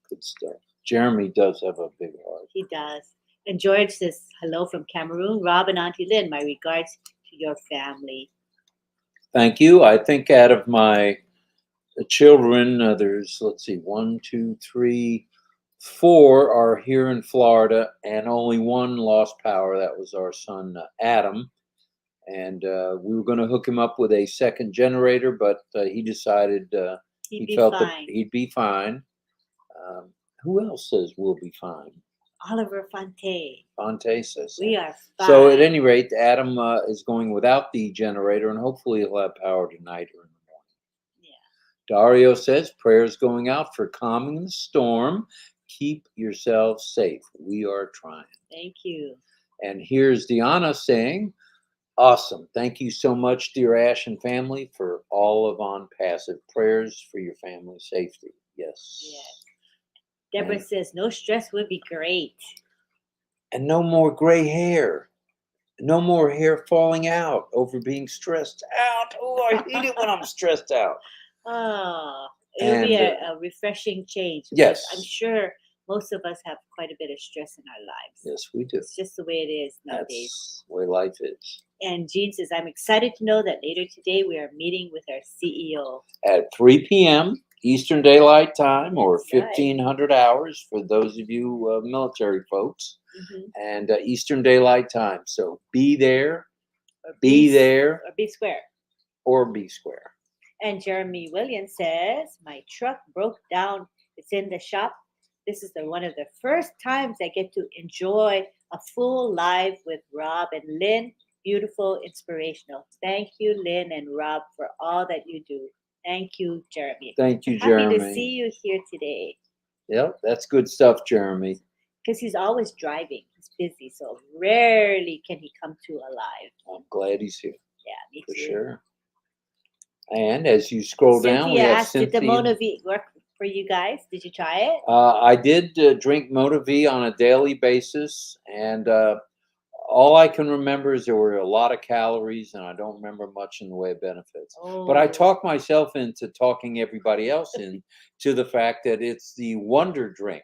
[SPEAKER 1] Good stuff. Jeremy does have a big heart.
[SPEAKER 2] He does. And George says, hello from Cameroon. Rob and Auntie Lynn, my regards to your family.
[SPEAKER 1] Thank you. I think out of my children, there's, let's see, 1, 2, 3, 4 are here in Florida, and only one lost power. That was our son, Adam. And we were going to hook him up with a second generator, but he decided he felt that he'd be fine. Who else says we'll be fine?
[SPEAKER 2] Oliver Fonte.
[SPEAKER 1] Fonte says
[SPEAKER 2] we are fine.
[SPEAKER 1] So at any rate, Adam is going without the generator, and hopefully he'll have power tonight or in the morning. Yeah. Dario says prayers going out for calming the storm. Keep yourselves safe. We are trying.
[SPEAKER 2] Thank you.
[SPEAKER 1] And here's Deanna saying, awesome. Thank you so much, dear Ash and family, for all of ONPASSIVE. Prayers for your family's safety. Yes.
[SPEAKER 2] Yes. Deborah says, no stress would be great.
[SPEAKER 1] And no more gray hair. No more hair falling out over being stressed out. Oh, I hate it when I'm stressed out.
[SPEAKER 2] Oh, it'll be a refreshing change.
[SPEAKER 1] Yes.
[SPEAKER 2] I'm sure most of us have quite a bit of stress in our lives.
[SPEAKER 1] Yes, we do.
[SPEAKER 2] It's just the way it is nowadays.
[SPEAKER 1] That's the way life is.
[SPEAKER 2] And Jean says, I'm excited to know that later today we are meeting with our CEO.
[SPEAKER 1] At 3 p.m. Eastern Daylight Time, or 1500 hours for those of you military folks, and Eastern Daylight Time. So be there, be there.
[SPEAKER 2] Or be square.
[SPEAKER 1] Or be square.
[SPEAKER 2] And Jeremy Williams says, my truck broke down. It's in the shop. This is one of the first times I get to enjoy a full live with Rob and Lynn. Beautiful, inspirational. Thank you, Lynn and Rob, for all that you do. Thank you, Jeremy.
[SPEAKER 1] Thank you, Jeremy.
[SPEAKER 2] Happy to see you here today.
[SPEAKER 1] Yep, that's good stuff, Jeremy.
[SPEAKER 2] Because he's always driving. He's busy, so rarely can he come to a live.
[SPEAKER 1] I'm glad he's here.
[SPEAKER 2] Yeah, me
[SPEAKER 1] too. For sure. And as you scroll down, we have
[SPEAKER 2] asked, did the Monavi work for you guys? Did you try it?
[SPEAKER 1] I did drink Monavi on a daily basis, and All I can remember is there were a lot of calories, and I don't remember much in the way of benefits. But I
[SPEAKER 2] Oh,
[SPEAKER 1] talked myself into talking everybody else into the fact that it's the wonder drink.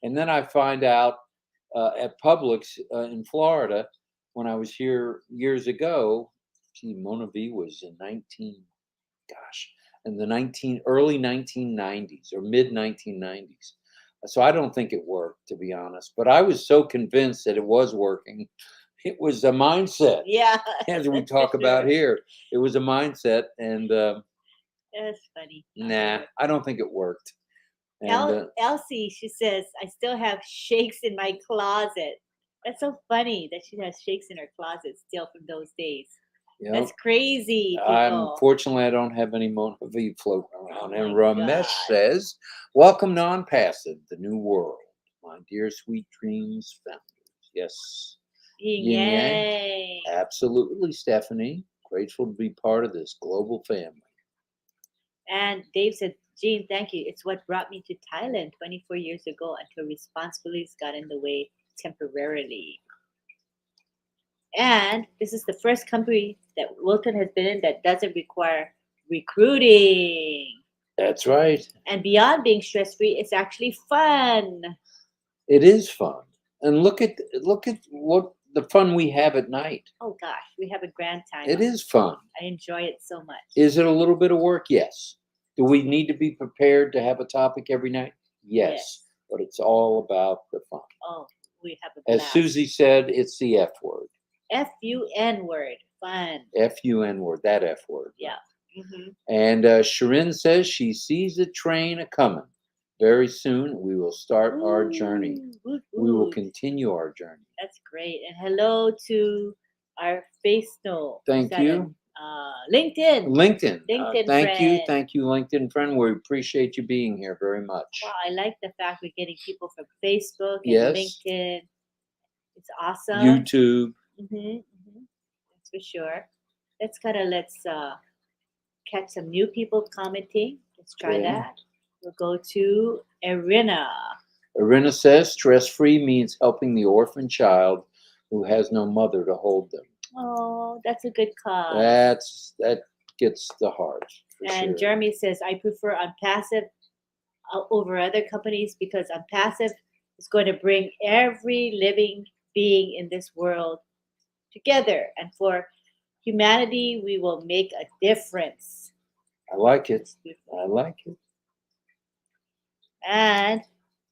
[SPEAKER 1] And then I find out at Publix in Florida when I was here years ago. Gee, Mona V was in in the early 1990s or mid 1990s. So I don't think it worked, to be honest. But I was so convinced that it was working. It was a mindset,
[SPEAKER 2] yeah,
[SPEAKER 1] as we
[SPEAKER 2] that's for
[SPEAKER 1] talk about
[SPEAKER 2] sure.
[SPEAKER 1] here. It was a mindset, and
[SPEAKER 2] That's funny.
[SPEAKER 1] nah, I don't think it worked. And
[SPEAKER 2] Elsie, she says, I still have shakes in my closet. That's so funny that she has shakes in her closet still from those days.
[SPEAKER 1] you
[SPEAKER 2] That's
[SPEAKER 1] know,
[SPEAKER 2] crazy, people.
[SPEAKER 1] unfortunately, I don't have any Mona V floating
[SPEAKER 2] Oh
[SPEAKER 1] around.
[SPEAKER 2] my
[SPEAKER 1] And Ramesh
[SPEAKER 2] God.
[SPEAKER 1] says, "Welcome, non-passive, the new world, my dear sweet dreams founders." Yes,
[SPEAKER 2] Yin
[SPEAKER 1] yin yang.
[SPEAKER 2] yang.
[SPEAKER 1] Absolutely, Stephanie. Grateful to be part of this global family.
[SPEAKER 2] And Dave said, Jean, thank you. It's what brought me to Thailand 24 years ago until responsibilities got in the way temporarily. And this is the first company that Wilton has been in that doesn't require recruiting.
[SPEAKER 1] That's right.
[SPEAKER 2] And beyond being stress free, it's actually fun.
[SPEAKER 1] It is fun. And look at what the fun we have at night.
[SPEAKER 2] Oh gosh, we have a grand time.
[SPEAKER 1] It is fun.
[SPEAKER 2] I enjoy it so much.
[SPEAKER 1] Is it a little bit of work? Yes. Do we need to be prepared to have a topic every night? Yes. But it's all about the fun.
[SPEAKER 2] Oh, we have a
[SPEAKER 1] As
[SPEAKER 2] blast.
[SPEAKER 1] Susie said, it's the F word.
[SPEAKER 2] F-U-N word. Fun.
[SPEAKER 1] F-U-N word. That F word.
[SPEAKER 2] Yeah. Mm-hmm.
[SPEAKER 1] And Sharin says she sees the train a-coming. Very soon we will start our journey.
[SPEAKER 2] Woot,
[SPEAKER 1] We will
[SPEAKER 2] woot.
[SPEAKER 1] continue our journey.
[SPEAKER 2] That's great. And hello to our Facebook.
[SPEAKER 1] Thank you.
[SPEAKER 2] LinkedIn.
[SPEAKER 1] LinkedIn.
[SPEAKER 2] LinkedIn
[SPEAKER 1] Thank you.
[SPEAKER 2] friend.
[SPEAKER 1] Thank you, LinkedIn friend. We appreciate you being here very much.
[SPEAKER 2] Wow, I like the fact we're getting people from Facebook and
[SPEAKER 1] Yes.
[SPEAKER 2] LinkedIn. It's awesome.
[SPEAKER 1] YouTube.
[SPEAKER 2] That's for sure. Let's catch some new people commenting. Let's try
[SPEAKER 1] Okay.
[SPEAKER 2] that. We'll go to Irina.
[SPEAKER 1] Irina says stress-free means helping the orphan child who has no mother to hold them.
[SPEAKER 2] Oh, that's a good cause.
[SPEAKER 1] That gets the heart.
[SPEAKER 2] And
[SPEAKER 1] sure.
[SPEAKER 2] Jeremy says, I prefer ONPASSIVE over other companies because ONPASSIVE is going to bring every living being in this world together. And for humanity, we will make a difference.
[SPEAKER 1] I like it. I like it.
[SPEAKER 2] And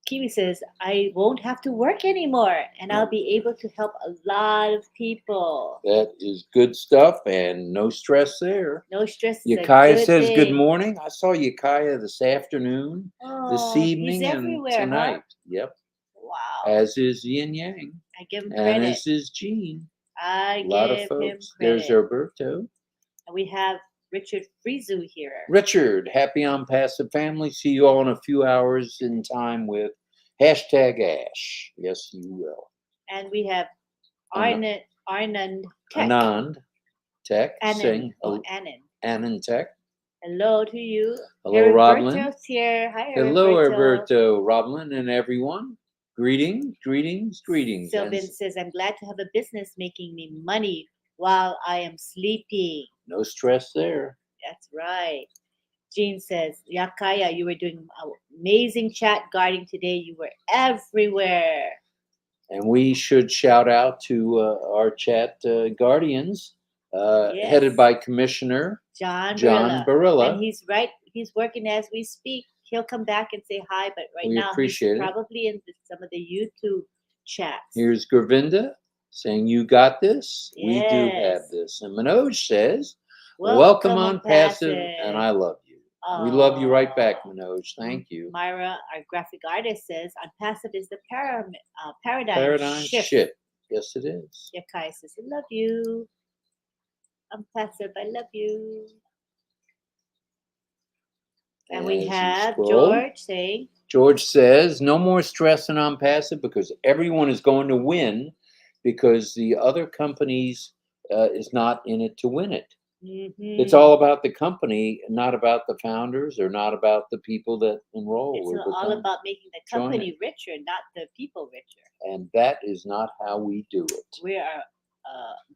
[SPEAKER 2] Kiwi says, I won't have to work anymore and I'll be able to help a lot of people.
[SPEAKER 1] That is good stuff and no stress there.
[SPEAKER 2] No stress.
[SPEAKER 1] Yakaya says, good morning. I saw Yakaya this afternoon, this
[SPEAKER 2] Oh,
[SPEAKER 1] evening,
[SPEAKER 2] he's
[SPEAKER 1] and
[SPEAKER 2] everywhere,
[SPEAKER 1] tonight.
[SPEAKER 2] huh?
[SPEAKER 1] Yep.
[SPEAKER 2] Wow.
[SPEAKER 1] As is Yin Yang.
[SPEAKER 2] I give him
[SPEAKER 1] And
[SPEAKER 2] credit.
[SPEAKER 1] as is Jean.
[SPEAKER 2] I
[SPEAKER 1] A lot of
[SPEAKER 2] give
[SPEAKER 1] folks.
[SPEAKER 2] him
[SPEAKER 1] There's
[SPEAKER 2] credit.
[SPEAKER 1] Roberto.
[SPEAKER 2] And we have Richard Frizu here.
[SPEAKER 1] Richard, happy ONPASSIVE family. See you all in a few hours in time with #Ash. Yes, you will.
[SPEAKER 2] And we have Anand Tech.
[SPEAKER 1] Anand Tech.
[SPEAKER 2] Anand. Oh, Anand.
[SPEAKER 1] Anand Tech.
[SPEAKER 2] Hello to you.
[SPEAKER 1] Hello, RobLynn.
[SPEAKER 2] Roberto's here. Hi,
[SPEAKER 1] Hello,
[SPEAKER 2] Roberto.
[SPEAKER 1] RobLynn, and everyone. Greetings, greetings, greetings.
[SPEAKER 2] Sylvan says, I'm glad to have a business making me money while I am sleeping.
[SPEAKER 1] No stress there.
[SPEAKER 2] That's right. Jean says, Yakaya, you were doing an amazing chat guarding today. You were everywhere.
[SPEAKER 1] And we should shout out to our chat guardians,
[SPEAKER 2] Yes.
[SPEAKER 1] headed by Commissioner
[SPEAKER 2] John
[SPEAKER 1] Barilla.
[SPEAKER 2] And he's right. He's working as we speak. He'll come back and say hi, but right
[SPEAKER 1] We
[SPEAKER 2] now
[SPEAKER 1] appreciate
[SPEAKER 2] he's
[SPEAKER 1] it.
[SPEAKER 2] probably in some of the YouTube chats.
[SPEAKER 1] Here's Govinda saying, you got this.
[SPEAKER 2] Yes.
[SPEAKER 1] We do have this. And Manoj says, welcome ONPASSIVE, and I love you. We love you right back, Manoj. Thank you.
[SPEAKER 2] Myra, our graphic artist, says, ONPASSIVE is the paradigm shift.
[SPEAKER 1] Yes, it is.
[SPEAKER 2] Yakai says, I love you. ONPASSIVE, I love you. And we have George saying,
[SPEAKER 1] George says, no more stress in ONPASSIVE because everyone is going to win because the other companies is not in it to win it. It's all about the company, not about the founders or not about the people that enroll.
[SPEAKER 2] It's all about making the company richer, not the people richer.
[SPEAKER 1] And that is not how we do it.
[SPEAKER 2] We are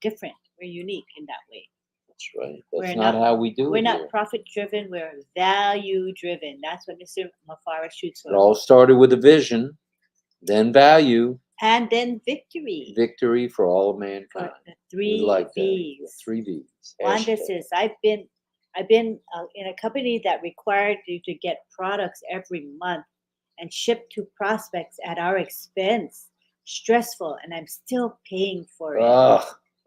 [SPEAKER 2] different. We're unique in that way.
[SPEAKER 1] That's right. That's not how we do it.
[SPEAKER 2] We're not profit driven. We're value driven. That's what Mr. Mafara shoots for.
[SPEAKER 1] It all started with a vision, then value,
[SPEAKER 2] and then victory.
[SPEAKER 1] Victory for all of mankind.
[SPEAKER 2] The three V's.
[SPEAKER 1] The 3 V's.
[SPEAKER 2] Wanda says, I've been in a company that required you to get products every month and ship to prospects at our expense. Stressful, and I'm still paying for it.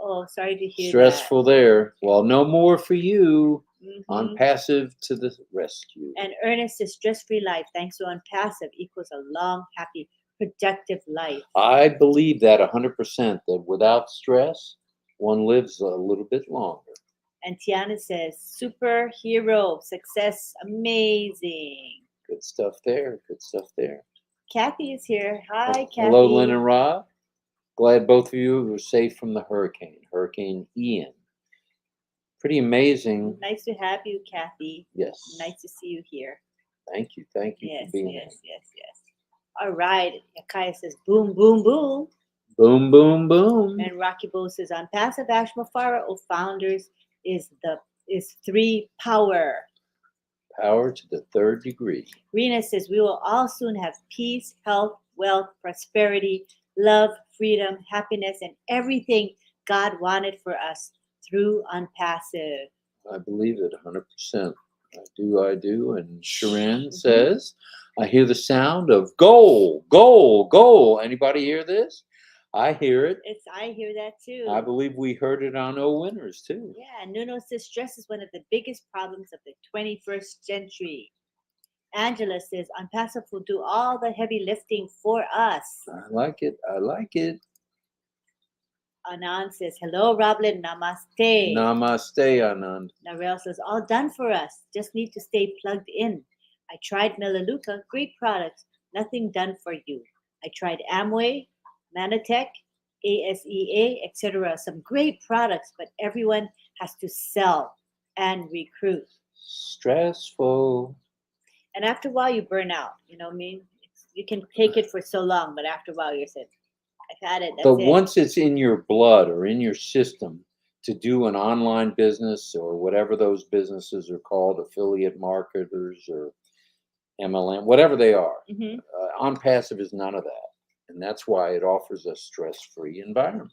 [SPEAKER 2] Oh, sorry to hear
[SPEAKER 1] stressful
[SPEAKER 2] that.
[SPEAKER 1] There. Well, no more for you. ONPASSIVE to the rescue.
[SPEAKER 2] And Ernest says, stress-free life thanks to ONPASSIVE equals a long, happy, productive life. I
[SPEAKER 1] believe that 100%, that without stress, one lives a little bit longer.
[SPEAKER 2] And Tiana says, superhero, success, amazing.
[SPEAKER 1] Good stuff there. Good stuff there.
[SPEAKER 2] Kathy is here. Hi, Kathy.
[SPEAKER 1] Hello, Lynn and Rob. Glad both of you were safe from the Hurricane Ian. Pretty amazing.
[SPEAKER 2] Nice to have you, Kathy.
[SPEAKER 1] Yes.
[SPEAKER 2] Nice to see you here.
[SPEAKER 1] Thank you. Thank you for being
[SPEAKER 2] here. Yes. All right. Yakaya says, boom, boom, boom.
[SPEAKER 1] Boom, boom, boom.
[SPEAKER 2] And Rocky Bo says, ONPASSIVE Ashmafara, founders, is 3 power.
[SPEAKER 1] Power to the 3rd degree.
[SPEAKER 2] Rena says, we will all soon have peace, health, wealth, prosperity, love, freedom, happiness, and everything God wanted for us through ONPASSIVE.
[SPEAKER 1] I believe it 100%. I do. And Sharon says, I hear the sound of goal, goal, goal. Anybody hear this? I hear it.
[SPEAKER 2] I hear that too.
[SPEAKER 1] I believe we heard it on O Winners too.
[SPEAKER 2] Yeah, Nuno says stress is one of the biggest problems of the 21st century. Angela says ONPASSIVE will do all the heavy lifting for us.
[SPEAKER 1] I like it.
[SPEAKER 2] Anand says, hello, RobLynn, namaste.
[SPEAKER 1] Namaste, Anand.
[SPEAKER 2] Narelle says, all done for us. Just need to stay plugged in. I tried Melaleuca, great products. Nothing done for you. I tried Amway, Manatech, ASEA, etc. Some great products, but everyone has to sell and recruit.
[SPEAKER 1] Stressful.
[SPEAKER 2] And after a while, you burn out. You know what I mean? You can take it for so long, but after a while, you said, I've had it.
[SPEAKER 1] But once it's in your blood or in your system to do an online business or whatever those businesses are called, affiliate marketers or MLM, whatever they are, ONPASSIVE is none of that. And that's why it offers a stress-free environment.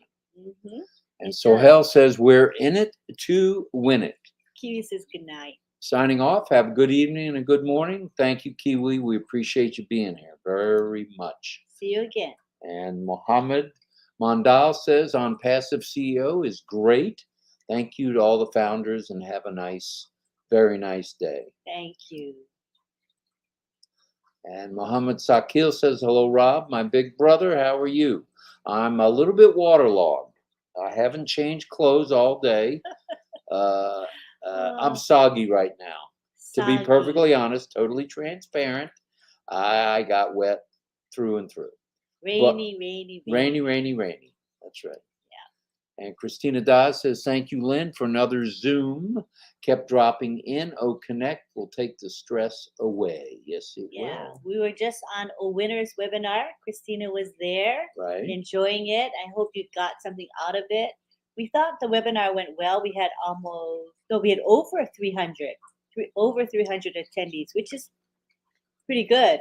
[SPEAKER 1] And so Hell says, we're in it to win it.
[SPEAKER 2] Kiwi says good night.
[SPEAKER 1] Signing off. Have a good evening and a good morning. Thank you, Kiwi. We appreciate you being here very much.
[SPEAKER 2] See you again.
[SPEAKER 1] And Mohammed Mandal says, ONPASSIVE CEO is great. Thank you to all the founders and have a nice, very nice day.
[SPEAKER 2] Thank you.
[SPEAKER 1] And Mohammed Sakil says, hello, Rob, my big brother. How are you? I'm a little bit waterlogged. I haven't changed clothes all day. I'm soggy right now.
[SPEAKER 2] Soggy.
[SPEAKER 1] To be perfectly honest, totally transparent, I got wet through and through.
[SPEAKER 2] Rainy.
[SPEAKER 1] That's right. Yeah. And Christina Dawes says, thank you, Lynn, for another Zoom. Kept dropping in. Connect will take the stress away. Yes, it will.
[SPEAKER 2] Yeah, we were just on a winner's webinar. Christina was there, enjoying it. I hope you got something out of it. We thought the webinar went well. We had over 300 attendees, which is pretty good.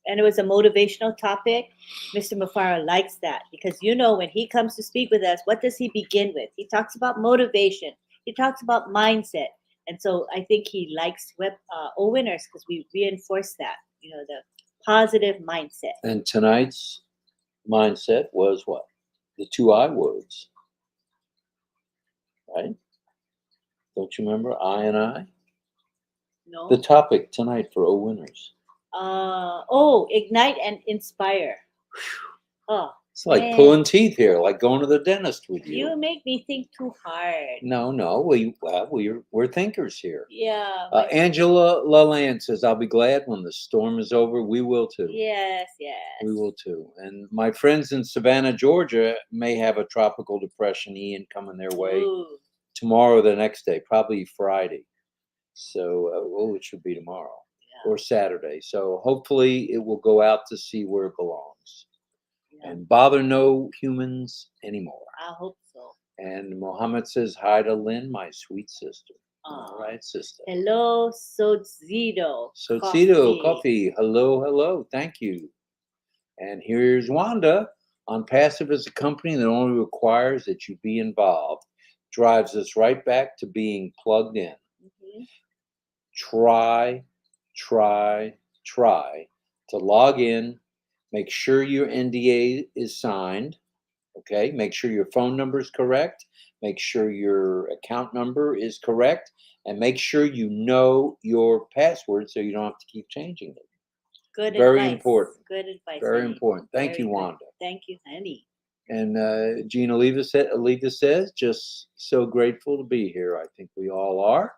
[SPEAKER 2] And it was a motivational topic. Mr. Mafara likes that because, when he comes to speak with us, what does he begin with? He talks about motivation. He talks about mindset. And so I think he likes O Winners because we reinforce that, the positive mindset.
[SPEAKER 1] And tonight's mindset was what? The 2 I words. Right? Don't you remember I and I?
[SPEAKER 2] No.
[SPEAKER 1] The topic tonight for O Winners.
[SPEAKER 2] Ignite and inspire.
[SPEAKER 1] It's like pulling teeth here, like going to the dentist with you.
[SPEAKER 2] You make me think too hard.
[SPEAKER 1] No. We're thinkers here.
[SPEAKER 2] Yeah.
[SPEAKER 1] Angela Laland says, I'll be glad when the storm is over. We will too.
[SPEAKER 2] Yes.
[SPEAKER 1] We will too. And my friends in Savannah, Georgia may have a tropical depression, Ian, coming their way.
[SPEAKER 2] Ooh.
[SPEAKER 1] tomorrow or the next day, probably Friday. So, it should be tomorrow or Saturday. So hopefully it will go out to see where it belongs and bother no humans anymore.
[SPEAKER 2] I hope so.
[SPEAKER 1] And Mohammed says hi to Lynn, my sweet sister. All right, sister.
[SPEAKER 2] Hello, Sozido.
[SPEAKER 1] Sozido, coffee. Hello. Thank you. And here's Wanda. ONPASSIVE is a company that only requires that you be involved. Drives us right back to being plugged in. Try to log in. Make sure your NDA is signed. Okay, make sure your phone number is correct. Make sure your account number is correct. And make sure you know your password so you don't have to keep changing it.
[SPEAKER 2] Good
[SPEAKER 1] Very
[SPEAKER 2] advice.
[SPEAKER 1] important.
[SPEAKER 2] Good advice.
[SPEAKER 1] Very
[SPEAKER 2] honey.
[SPEAKER 1] important. Thank
[SPEAKER 2] Very
[SPEAKER 1] you,
[SPEAKER 2] good.
[SPEAKER 1] Wanda.
[SPEAKER 2] Thank you, honey.
[SPEAKER 1] And Gina Alita says, just so grateful to be here. I think we all are.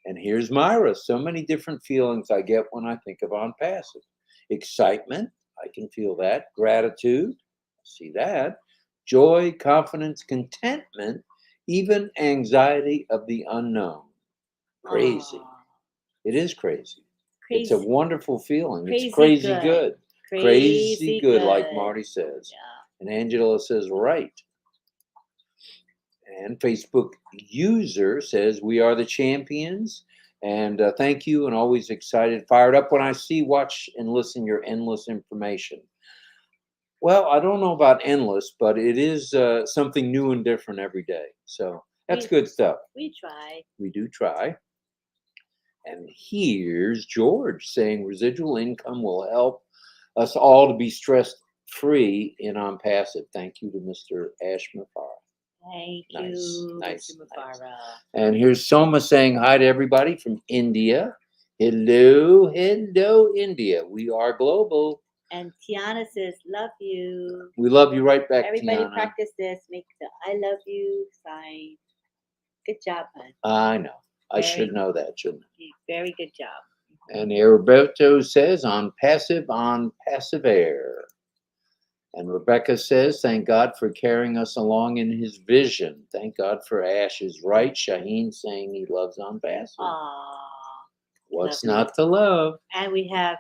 [SPEAKER 1] And here's Myra. So many different feelings I get when I think of ONPASSIVE. Excitement, I can feel that. Gratitude, I see that. Joy, confidence, contentment, even anxiety of the unknown. Crazy. It is crazy. It's a wonderful feeling. It's crazy good. Crazy good, like Marty says. And Angela says, right. And Facebook user says, we are the champions. And thank you, and always excited, fired up when I see, watch, and listen your endless information. Well, I don't know about endless, but it is something new and different every day. So that's good stuff.
[SPEAKER 2] We try.
[SPEAKER 1] We do try. And here's George saying residual income will help us all to be stress-free in ONPASSIVE. Thank you to Mr. Ashmafar.
[SPEAKER 2] Thank you,
[SPEAKER 1] Nice.
[SPEAKER 2] Mr. Mufara.
[SPEAKER 1] And here's Soma saying hi to everybody from India. Hello, India. We are global.
[SPEAKER 2] And Tiana says, love you.
[SPEAKER 1] We love you right back,
[SPEAKER 2] Everybody
[SPEAKER 1] Tiana.
[SPEAKER 2] practice this. Make the I love you sign. Good job, hon.
[SPEAKER 1] I know. I should know that, shouldn't I?
[SPEAKER 2] Very good job.
[SPEAKER 1] And Roberto says, ONPASSIVE air. And Rebecca says, thank God for carrying us along in his vision. Thank God for Ash's right. Shaheen saying he loves ONPASSIVE.
[SPEAKER 2] Aww.
[SPEAKER 1] What's not to love?
[SPEAKER 2] And we have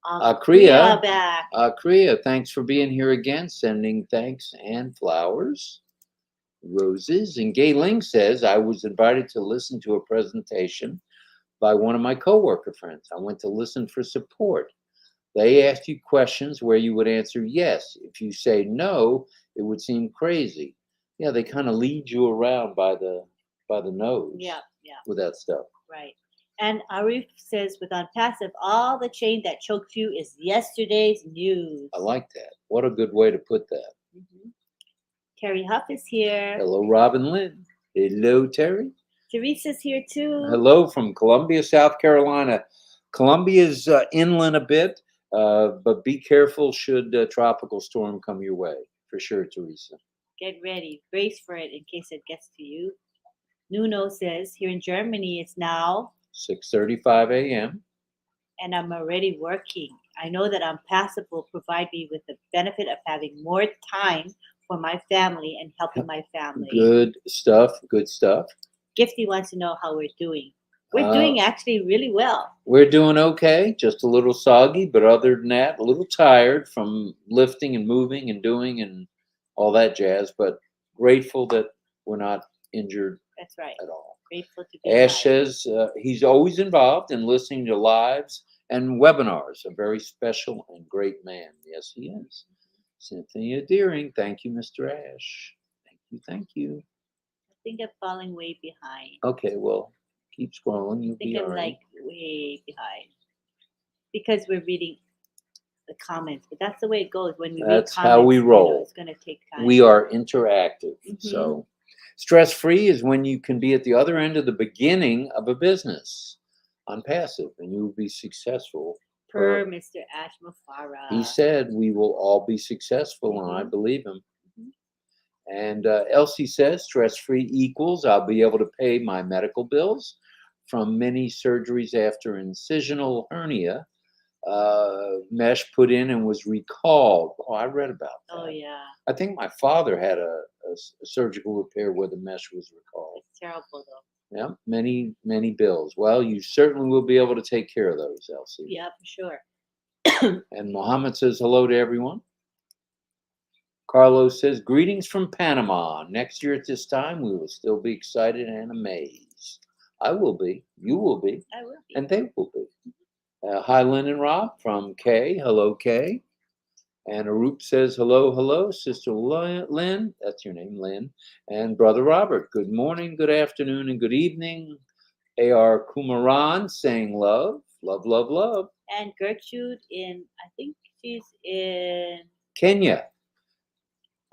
[SPEAKER 1] Kriya
[SPEAKER 2] back.
[SPEAKER 1] Kriya, thanks for being here again, sending thanks and flowers, roses. And Gay Ling says, I was invited to listen to a presentation by one of my coworker friends. I went to listen for support. They asked you questions where you would answer yes. If you say no, it would seem crazy. Yeah, they kind of lead you around by the nose.
[SPEAKER 2] Yeah.
[SPEAKER 1] With that stuff.
[SPEAKER 2] Right. And Arif says, with ONPASSIVE, all the chain that choked you is yesterday's news.
[SPEAKER 1] I like that. What a good way to put that.
[SPEAKER 2] Terry Huff is here.
[SPEAKER 1] Hello, Robin Lynn. Hello, Terry.
[SPEAKER 2] Teresa's here too.
[SPEAKER 1] Hello from Columbia, South Carolina. Columbia's inland a bit, but be careful should a tropical storm come your way. For sure, Teresa.
[SPEAKER 2] Get ready. Brace for it in case it gets to you. Nuno says, here in Germany, it's now
[SPEAKER 1] 6:35 a.m.
[SPEAKER 2] And I'm already working. I know that ONPASSIVE will provide me with the benefit of having more time for my family and helping my family.
[SPEAKER 1] Good stuff.
[SPEAKER 2] Gifty wants to know how we're doing. We're doing actually really well.
[SPEAKER 1] We're doing okay. Just a little soggy, but other than that, a little tired from lifting and moving and doing and all that jazz, but grateful that we're not injured.
[SPEAKER 2] That's right.
[SPEAKER 1] At all.
[SPEAKER 2] Grateful to be
[SPEAKER 1] Ash
[SPEAKER 2] alive.
[SPEAKER 1] says he's always involved in listening to lives and webinars. A very special and great man. Yes, he is. Cynthia Deering. Thank you, Mr. Ash. Thank you.
[SPEAKER 2] I think I'm falling way behind.
[SPEAKER 1] Okay, well, keep scrolling. You'll
[SPEAKER 2] I think I'm like way behind because we're reading the comments, but that's the way it goes when we read comments.
[SPEAKER 1] That's how we roll.
[SPEAKER 2] It's going to take time.
[SPEAKER 1] We are interactive. So stress-free is when you can be at the other end of the beginning of a business ONPASSIVE, and you will be successful.
[SPEAKER 2] Per Mr. Ash Mufara.
[SPEAKER 1] He said we will all be successful, and I believe him. And Elsie says stress-free equals I'll be able to pay my medical bills from many surgeries after incisional hernia mesh put in and was recalled. Oh, I read about that.
[SPEAKER 2] Oh, yeah.
[SPEAKER 1] I think my father had a surgical repair where the mesh was recalled.
[SPEAKER 2] Terrible though.
[SPEAKER 1] Yeah, many, many bills. Well, you certainly will be able to take care of those, Elsie.
[SPEAKER 2] Yeah, for sure.
[SPEAKER 1] And Mohammed says hello to everyone. Carlos says, greetings from Panama. Next year at this time, we will still be excited and amazed. I will be. You will be.
[SPEAKER 2] I will be.
[SPEAKER 1] And they will be. Hi, Lynn and Rob from Kay. Hello, Kay. And Arup says, hello, hello, Sister Lynn. That's your name, Lynn. And Brother Robert. Good morning, good afternoon, and good evening. A.R. Kumaran saying love, love, love, love.
[SPEAKER 2] And Gertrude I think she's in
[SPEAKER 1] Kenya.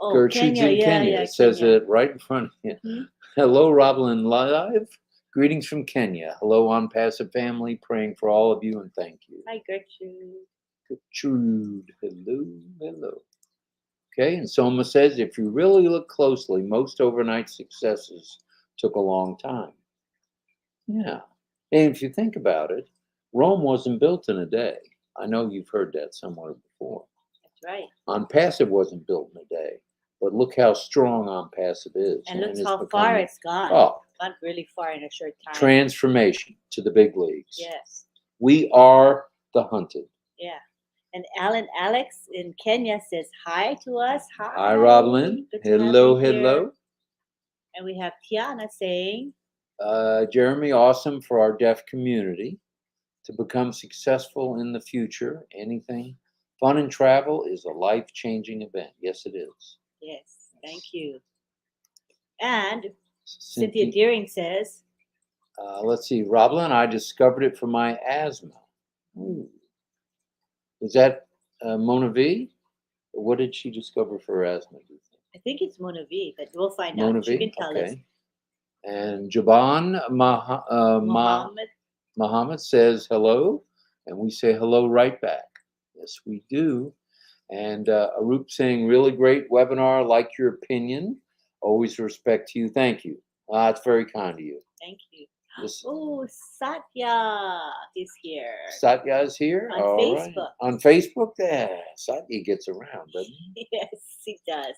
[SPEAKER 1] Gertrude's
[SPEAKER 2] Kenya.
[SPEAKER 1] in Kenya. It says
[SPEAKER 2] Kenya.
[SPEAKER 1] it right in front of you.
[SPEAKER 2] Mhm.
[SPEAKER 1] Hello, RobLynn Live. Greetings from Kenya. Hello, ONPASSIVE family. Praying for all of you and thank you.
[SPEAKER 2] Hi, Gertrude.
[SPEAKER 1] Gertrude. Hello, hello. Okay, and Soma says, if you really look closely, most overnight successes took a long time. Yeah. And if you think about it, Rome wasn't built in a day. I know you've heard that somewhere before.
[SPEAKER 2] That's right.
[SPEAKER 1] ONPASSIVE wasn't built in a day. But look how strong ONPASSIVE is.
[SPEAKER 2] And look
[SPEAKER 1] it's
[SPEAKER 2] how far it's gone.
[SPEAKER 1] Oh,
[SPEAKER 2] Gone really far in a short time.
[SPEAKER 1] transformation to the big leagues.
[SPEAKER 2] Yes.
[SPEAKER 1] We are the hunted.
[SPEAKER 2] Yeah. And Alan Alex in Kenya says hi to us. Hi.
[SPEAKER 1] Hi, RobLynn.
[SPEAKER 2] Good to have
[SPEAKER 1] Hello,
[SPEAKER 2] you here.
[SPEAKER 1] hello.
[SPEAKER 2] And we have Tiana saying,
[SPEAKER 1] Jeremy, awesome for our deaf community to become successful in the future. Anything fun and travel is a life-changing event. Yes, it is.
[SPEAKER 2] yes, thank you. And Cynthia Deering says,
[SPEAKER 1] let's see, RobLynn, I discovered it for my asthma. Ooh. Is that Mona V? What did she discover for her asthma? Do you think?
[SPEAKER 2] I think it's Mona V, but we'll find
[SPEAKER 1] Mona
[SPEAKER 2] out.
[SPEAKER 1] V?
[SPEAKER 2] She can tell us.
[SPEAKER 1] And Jaban Muhammad says hello, and we say hello right back. Yes, we do. And Arup saying, really great webinar. Like your opinion. Always respect you. Thank you. It's very kind of you.
[SPEAKER 2] Thank you.
[SPEAKER 1] Yes.
[SPEAKER 2] Oh, Satya is here.
[SPEAKER 1] Satya is here?
[SPEAKER 2] On
[SPEAKER 1] All
[SPEAKER 2] Facebook.
[SPEAKER 1] right. On Facebook? Yeah, Satya gets around, doesn't he?
[SPEAKER 2] Yes, he does.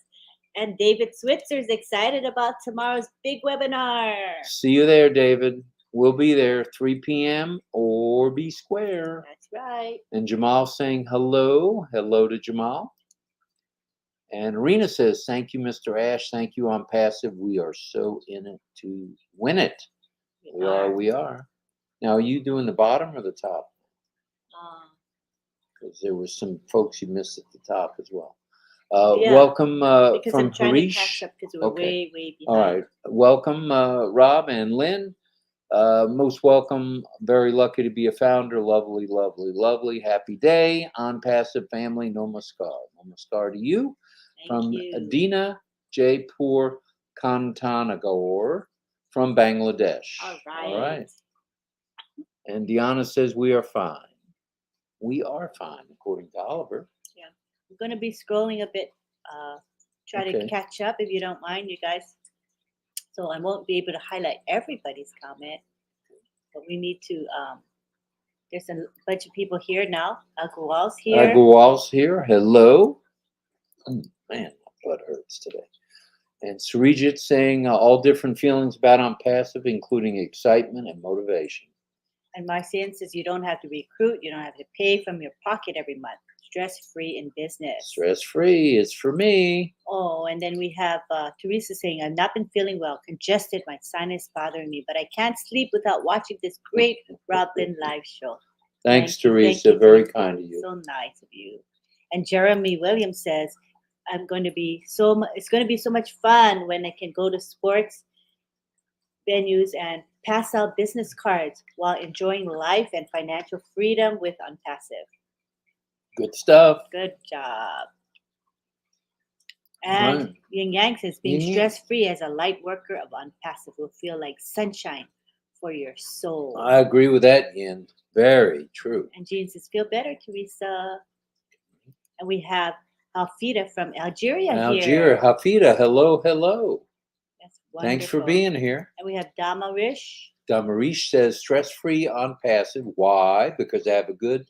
[SPEAKER 2] And David Switzer's excited about tomorrow's big webinar.
[SPEAKER 1] See you there, David. We'll be there 3 p.m. or be square.
[SPEAKER 2] That's right.
[SPEAKER 1] And Jamal saying hello. Hello to Jamal. And Arena says, thank you, Mr. Ash. Thank you, ONPASSIVE. We are so in it to win it. We are. Now, are you doing the bottom or the top? Because there were some folks you missed at the top as well.
[SPEAKER 2] Yeah,
[SPEAKER 1] welcome
[SPEAKER 2] because
[SPEAKER 1] from
[SPEAKER 2] I'm trying
[SPEAKER 1] Harish.
[SPEAKER 2] to catch up because we're way behind.
[SPEAKER 1] All right. Welcome, Rob and Lynn. Most welcome. Very lucky to be a founder. Lovely, lovely, lovely. Happy day. ONPASSIVE family. Namaskar. Namaskar to you. From Adina Jaipur Kantanagore from Bangladesh.
[SPEAKER 2] All right.
[SPEAKER 1] All right. And Deanna says we are fine. We are fine, according to Oliver.
[SPEAKER 2] Yeah. I'm going to be scrolling a bit, try to catch up if you don't mind, you guys. So I won't be able to highlight everybody's comment, but we need to, there's a bunch of people here now. Agual's here.
[SPEAKER 1] Agual's here. Hello. Man, my butt hurts today. And Sarijit saying all different feelings about ONPASSIVE, including excitement and motivation.
[SPEAKER 2] And Marcian says you don't have to recruit. You don't have to pay from your pocket every month. Stress-free in business.
[SPEAKER 1] Stress-free is for me.
[SPEAKER 2] Oh, and then we have Teresa saying, I've not been feeling well. Congested, my sinus bothering me. But I can't sleep without watching this great RobLynn Live show.
[SPEAKER 1] Thanks, Teresa. Very kind of you.
[SPEAKER 2] So nice of you. And Jeremy Williams says, it's going to be so much fun when I can go to sports venues and pass out business cards while enjoying life and financial freedom with ONPASSIVE.
[SPEAKER 1] Good stuff.
[SPEAKER 2] Good job. And Yin Yang says being stress-free as a light worker of ONPASSIVE will feel like sunshine for your soul.
[SPEAKER 1] I agree with that, Yin. Very true.
[SPEAKER 2] And Jean says, feel better, Teresa. And we have Hafida from Algeria here.
[SPEAKER 1] Hafida, hello, hello.
[SPEAKER 2] That's wonderful.
[SPEAKER 1] Thanks for being here.
[SPEAKER 2] And we have Damarish.
[SPEAKER 1] Damarish says stress-free ONPASSIVE. Why? Because they have a good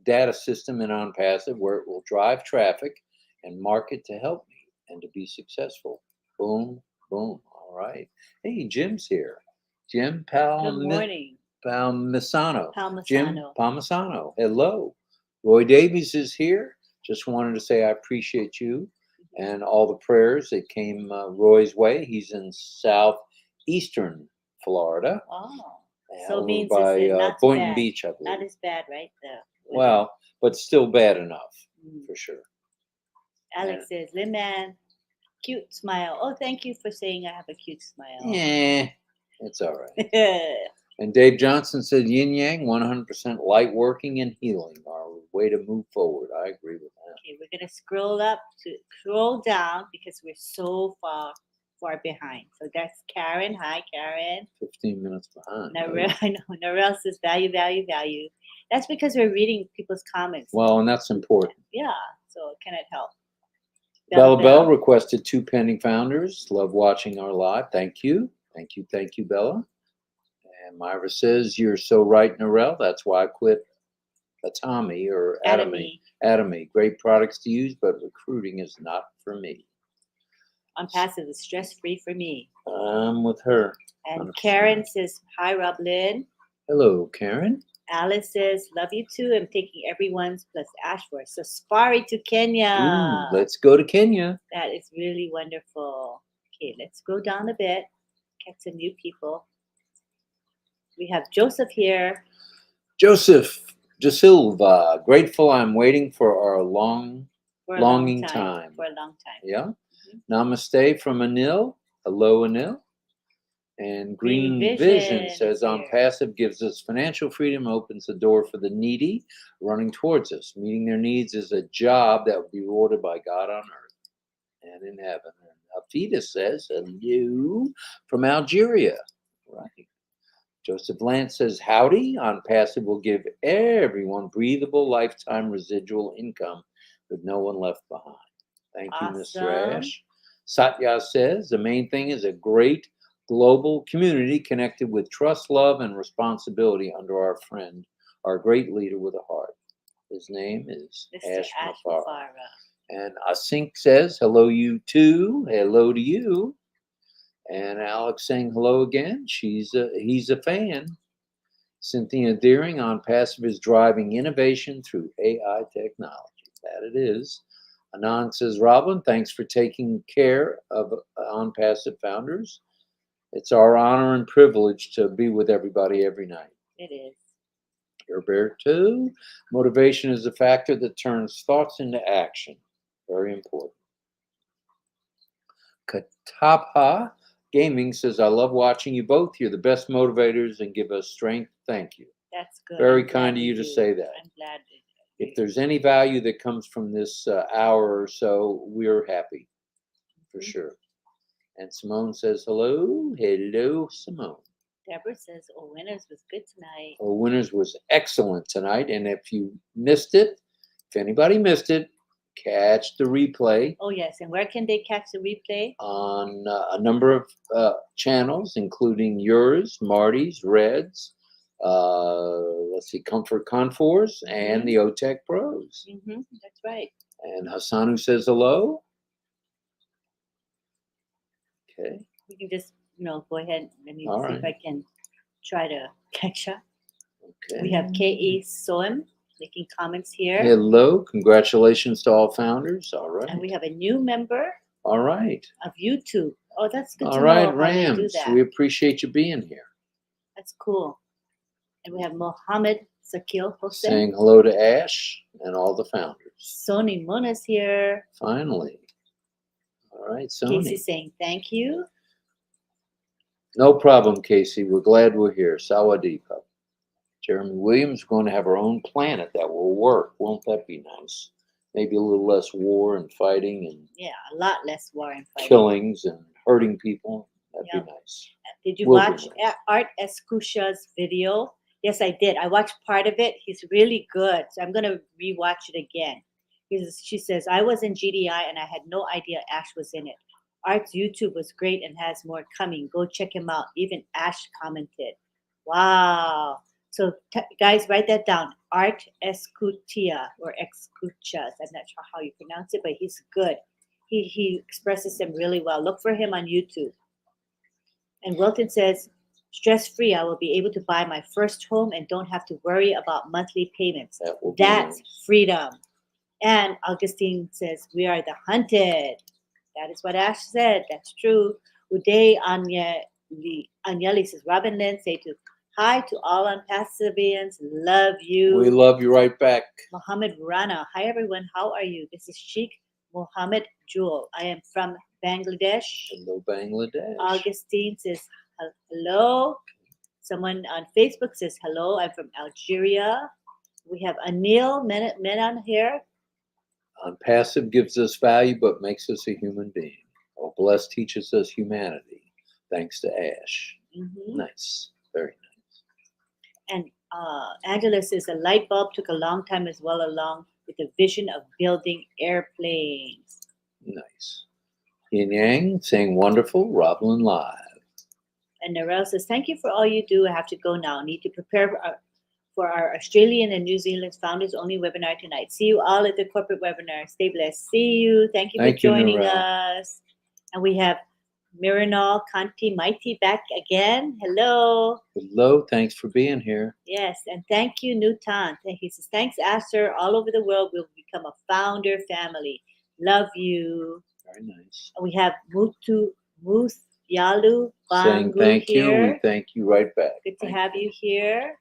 [SPEAKER 1] data system in ONPASSIVE where it will drive traffic and market to help me and to be successful. Boom, boom. All right. Hey, Jim's here. Jim
[SPEAKER 2] Good morning,
[SPEAKER 1] Palmisano. Jim
[SPEAKER 2] Palmasano.
[SPEAKER 1] Palmisano. Hello. Roy Davies is here. Just wanted to say I appreciate you and all the prayers that came Roy's way. He's in southeastern Florida.
[SPEAKER 2] Oh,
[SPEAKER 1] Yeah,
[SPEAKER 2] so
[SPEAKER 1] over
[SPEAKER 2] means
[SPEAKER 1] by
[SPEAKER 2] it's not too
[SPEAKER 1] Boynton
[SPEAKER 2] bad.
[SPEAKER 1] Beach, I
[SPEAKER 2] Not
[SPEAKER 1] believe.
[SPEAKER 2] as bad, right? The weather.
[SPEAKER 1] Well, but still bad enough
[SPEAKER 2] Mm.
[SPEAKER 1] for sure.
[SPEAKER 2] Alex says, Lynn man, cute smile. Oh, thank you for saying I have a cute smile.
[SPEAKER 1] Yeah, it's all right.
[SPEAKER 2] Okay,
[SPEAKER 1] And Dave Johnson said, Yin Yang, 100% light working and healing. Our way to move forward. I agree with that.
[SPEAKER 2] we're gonna scroll down because we're so far behind. So that's Karen. Hi, Karen.
[SPEAKER 1] 15 minutes behind.
[SPEAKER 2] I know. Narelle says value, value, value. That's because we're reading people's comments.
[SPEAKER 1] Well, and that's important.
[SPEAKER 2] Yeah, so can it help?
[SPEAKER 1] Bella Bell requested 2 pending founders. Love watching our live. Thank you. Thank you. Thank you, Bella. And Myra says, you're so right, Narelle. That's why I quit Atomy or Atomy. Atomy. Great products to use, but recruiting is not for me.
[SPEAKER 2] ONPASSIVE is stress-free for me.
[SPEAKER 1] I'm with her.
[SPEAKER 2] And
[SPEAKER 1] 100%.
[SPEAKER 2] Karen says, hi, RobLynn.
[SPEAKER 1] Hello, Karen.
[SPEAKER 2] Alice says, love you too. I'm taking everyone's plus Ash for us. So safari to Kenya.
[SPEAKER 1] Let's go to Kenya.
[SPEAKER 2] That is really wonderful. Okay, let's go down a bit. Get some new people. We have Joseph here.
[SPEAKER 1] Joseph De Silva. Grateful I'm waiting for our longing time.
[SPEAKER 2] For a long time.
[SPEAKER 1] Yeah. Namaste from Anil. Hello, Anil. And Green Vision says ONPASSIVE gives us financial freedom, opens the door for the needy running towards us. Meeting their needs is a job that will be rewarded by God on earth and in heaven. And Afida says, hello from Algeria. Right. Joseph Lance says, howdy. ONPASSIVE will give everyone breathable lifetime residual income with no one left behind. Thank you, Mr. Ash. Satya says, the main thing is a great global community connected with trust, love, and responsibility under our friend, our great leader with a heart. His name is
[SPEAKER 2] Mr.
[SPEAKER 1] Ash
[SPEAKER 2] Ash
[SPEAKER 1] Mafara.
[SPEAKER 2] Mafara.
[SPEAKER 1] And Asink says, hello, you too. Hello to you. And Alex saying hello again. He's a fan. Cynthia Deering, ONPASSIVE is driving innovation through AI technology. That it is. Anand says, RobLynn, thanks for taking care of ONPASSIVE founders. It's our honor and privilege to be with everybody every night.
[SPEAKER 2] It is.
[SPEAKER 1] Roberto, motivation is a factor that turns thoughts into action. Very important. Katapha Gaming says, I love watching you both. You're the best motivators and give us strength. Thank you.
[SPEAKER 2] That's good.
[SPEAKER 1] Very kind of you to say that.
[SPEAKER 2] I'm glad.
[SPEAKER 1] If there's any value that comes from this hour or so, we're happy for sure. And Simone says, hello. Hello, Simone.
[SPEAKER 2] Deborah says, oh, Winners was good tonight.
[SPEAKER 1] Oh, Winners was excellent tonight. And if you missed it, if anybody missed it, catch the replay.
[SPEAKER 2] Oh, yes. And where can they catch the replay?
[SPEAKER 1] On a number of channels, including yours, Marty's, Red's, let's see, Comfort Confours, and the OTEC Pros.
[SPEAKER 2] That's right.
[SPEAKER 1] And Hassanu says hello. Okay.
[SPEAKER 2] We can just, go ahead. Let me
[SPEAKER 1] All
[SPEAKER 2] see
[SPEAKER 1] right.
[SPEAKER 2] if I can try to catch up.
[SPEAKER 1] Okay.
[SPEAKER 2] We have K.E. Soem making comments here.
[SPEAKER 1] Hello. Congratulations to all founders. All right.
[SPEAKER 2] And we have a new member.
[SPEAKER 1] All right.
[SPEAKER 2] Of YouTube. Oh, that's good to know.
[SPEAKER 1] All right,
[SPEAKER 2] how
[SPEAKER 1] Rams.
[SPEAKER 2] they do that.
[SPEAKER 1] We appreciate you being here.
[SPEAKER 2] That's cool. And we have Mohammed Sakil Hossein.
[SPEAKER 1] Saying hello to Ash and all the founders.
[SPEAKER 2] Sony Mona's here.
[SPEAKER 1] Finally. All right, Sony.
[SPEAKER 2] Casey saying thank you.
[SPEAKER 1] No problem, Casey. We're glad we're here. Sawadee. Jeremy Williams, we're going to have our own planet that will work. Won't that be nice? Maybe a little less war and fighting and
[SPEAKER 2] a lot less war and fighting.
[SPEAKER 1] Killings and hurting people. That'd be nice.
[SPEAKER 2] Did you watch Art Escucha's video? Yes, I did. I watched part of it. He's really good. So I'm going to rewatch it again. She says, I was in GDI and I had no idea Ash was in it. Art's YouTube was great and has more coming. Go check him out. Even Ash commented. Wow. So guys, write that down. Art Escutia or Escuchas. I'm not sure how you pronounce it, but he's good. He expresses them really well. Look for him on YouTube. And Wilton says, stress-free, I will be able to buy my first home and don't have to worry about monthly payments.
[SPEAKER 1] That will be
[SPEAKER 2] That's
[SPEAKER 1] nice.
[SPEAKER 2] freedom. And Augustine says, we are the hunted. That is what Ash said. That's true. Uday Anyali says, RobLynn, say hi to all ONPASSIVians. Love you.
[SPEAKER 1] We love you right back.
[SPEAKER 2] Mohammed Rana. Hi, everyone. How are you? This is Sheikh Mohammed Jewel. I am from Bangladesh.
[SPEAKER 1] Hello, Bangladesh.
[SPEAKER 2] Augustine says, hello. Someone on Facebook says, hello. I'm from Algeria. We have Anil Menon here.
[SPEAKER 1] ONPASSIVE gives us value, but makes us a human being. Oh, Blessed teaches us humanity. Thanks to Ash.
[SPEAKER 2] Mm-hmm.
[SPEAKER 1] Nice. Very nice.
[SPEAKER 2] And Angela says, a light bulb took a long time as well, along with the vision of building airplanes.
[SPEAKER 1] Nice. Yin Yang saying wonderful. RobLynn Live.
[SPEAKER 2] And Narelle says, thank you for all you do. I have to go now. Need to prepare for our Australian and New Zealand Founders Only webinar tonight. See you all at the corporate webinar. Stay blessed. See you. Thank you for joining us. And we have Mirinal Kanti Mighty back again. Hello.
[SPEAKER 1] Hello. Thanks for being here.
[SPEAKER 2] Yes. And thank you, Nutan. He says, thanks, Asher. All over the world will become a founder family. Love you.
[SPEAKER 1] Very nice.
[SPEAKER 2] And we have Muth Yalu
[SPEAKER 1] saying
[SPEAKER 2] Bangu
[SPEAKER 1] thank
[SPEAKER 2] here.
[SPEAKER 1] you. We thank you right back.
[SPEAKER 2] Good to have you here.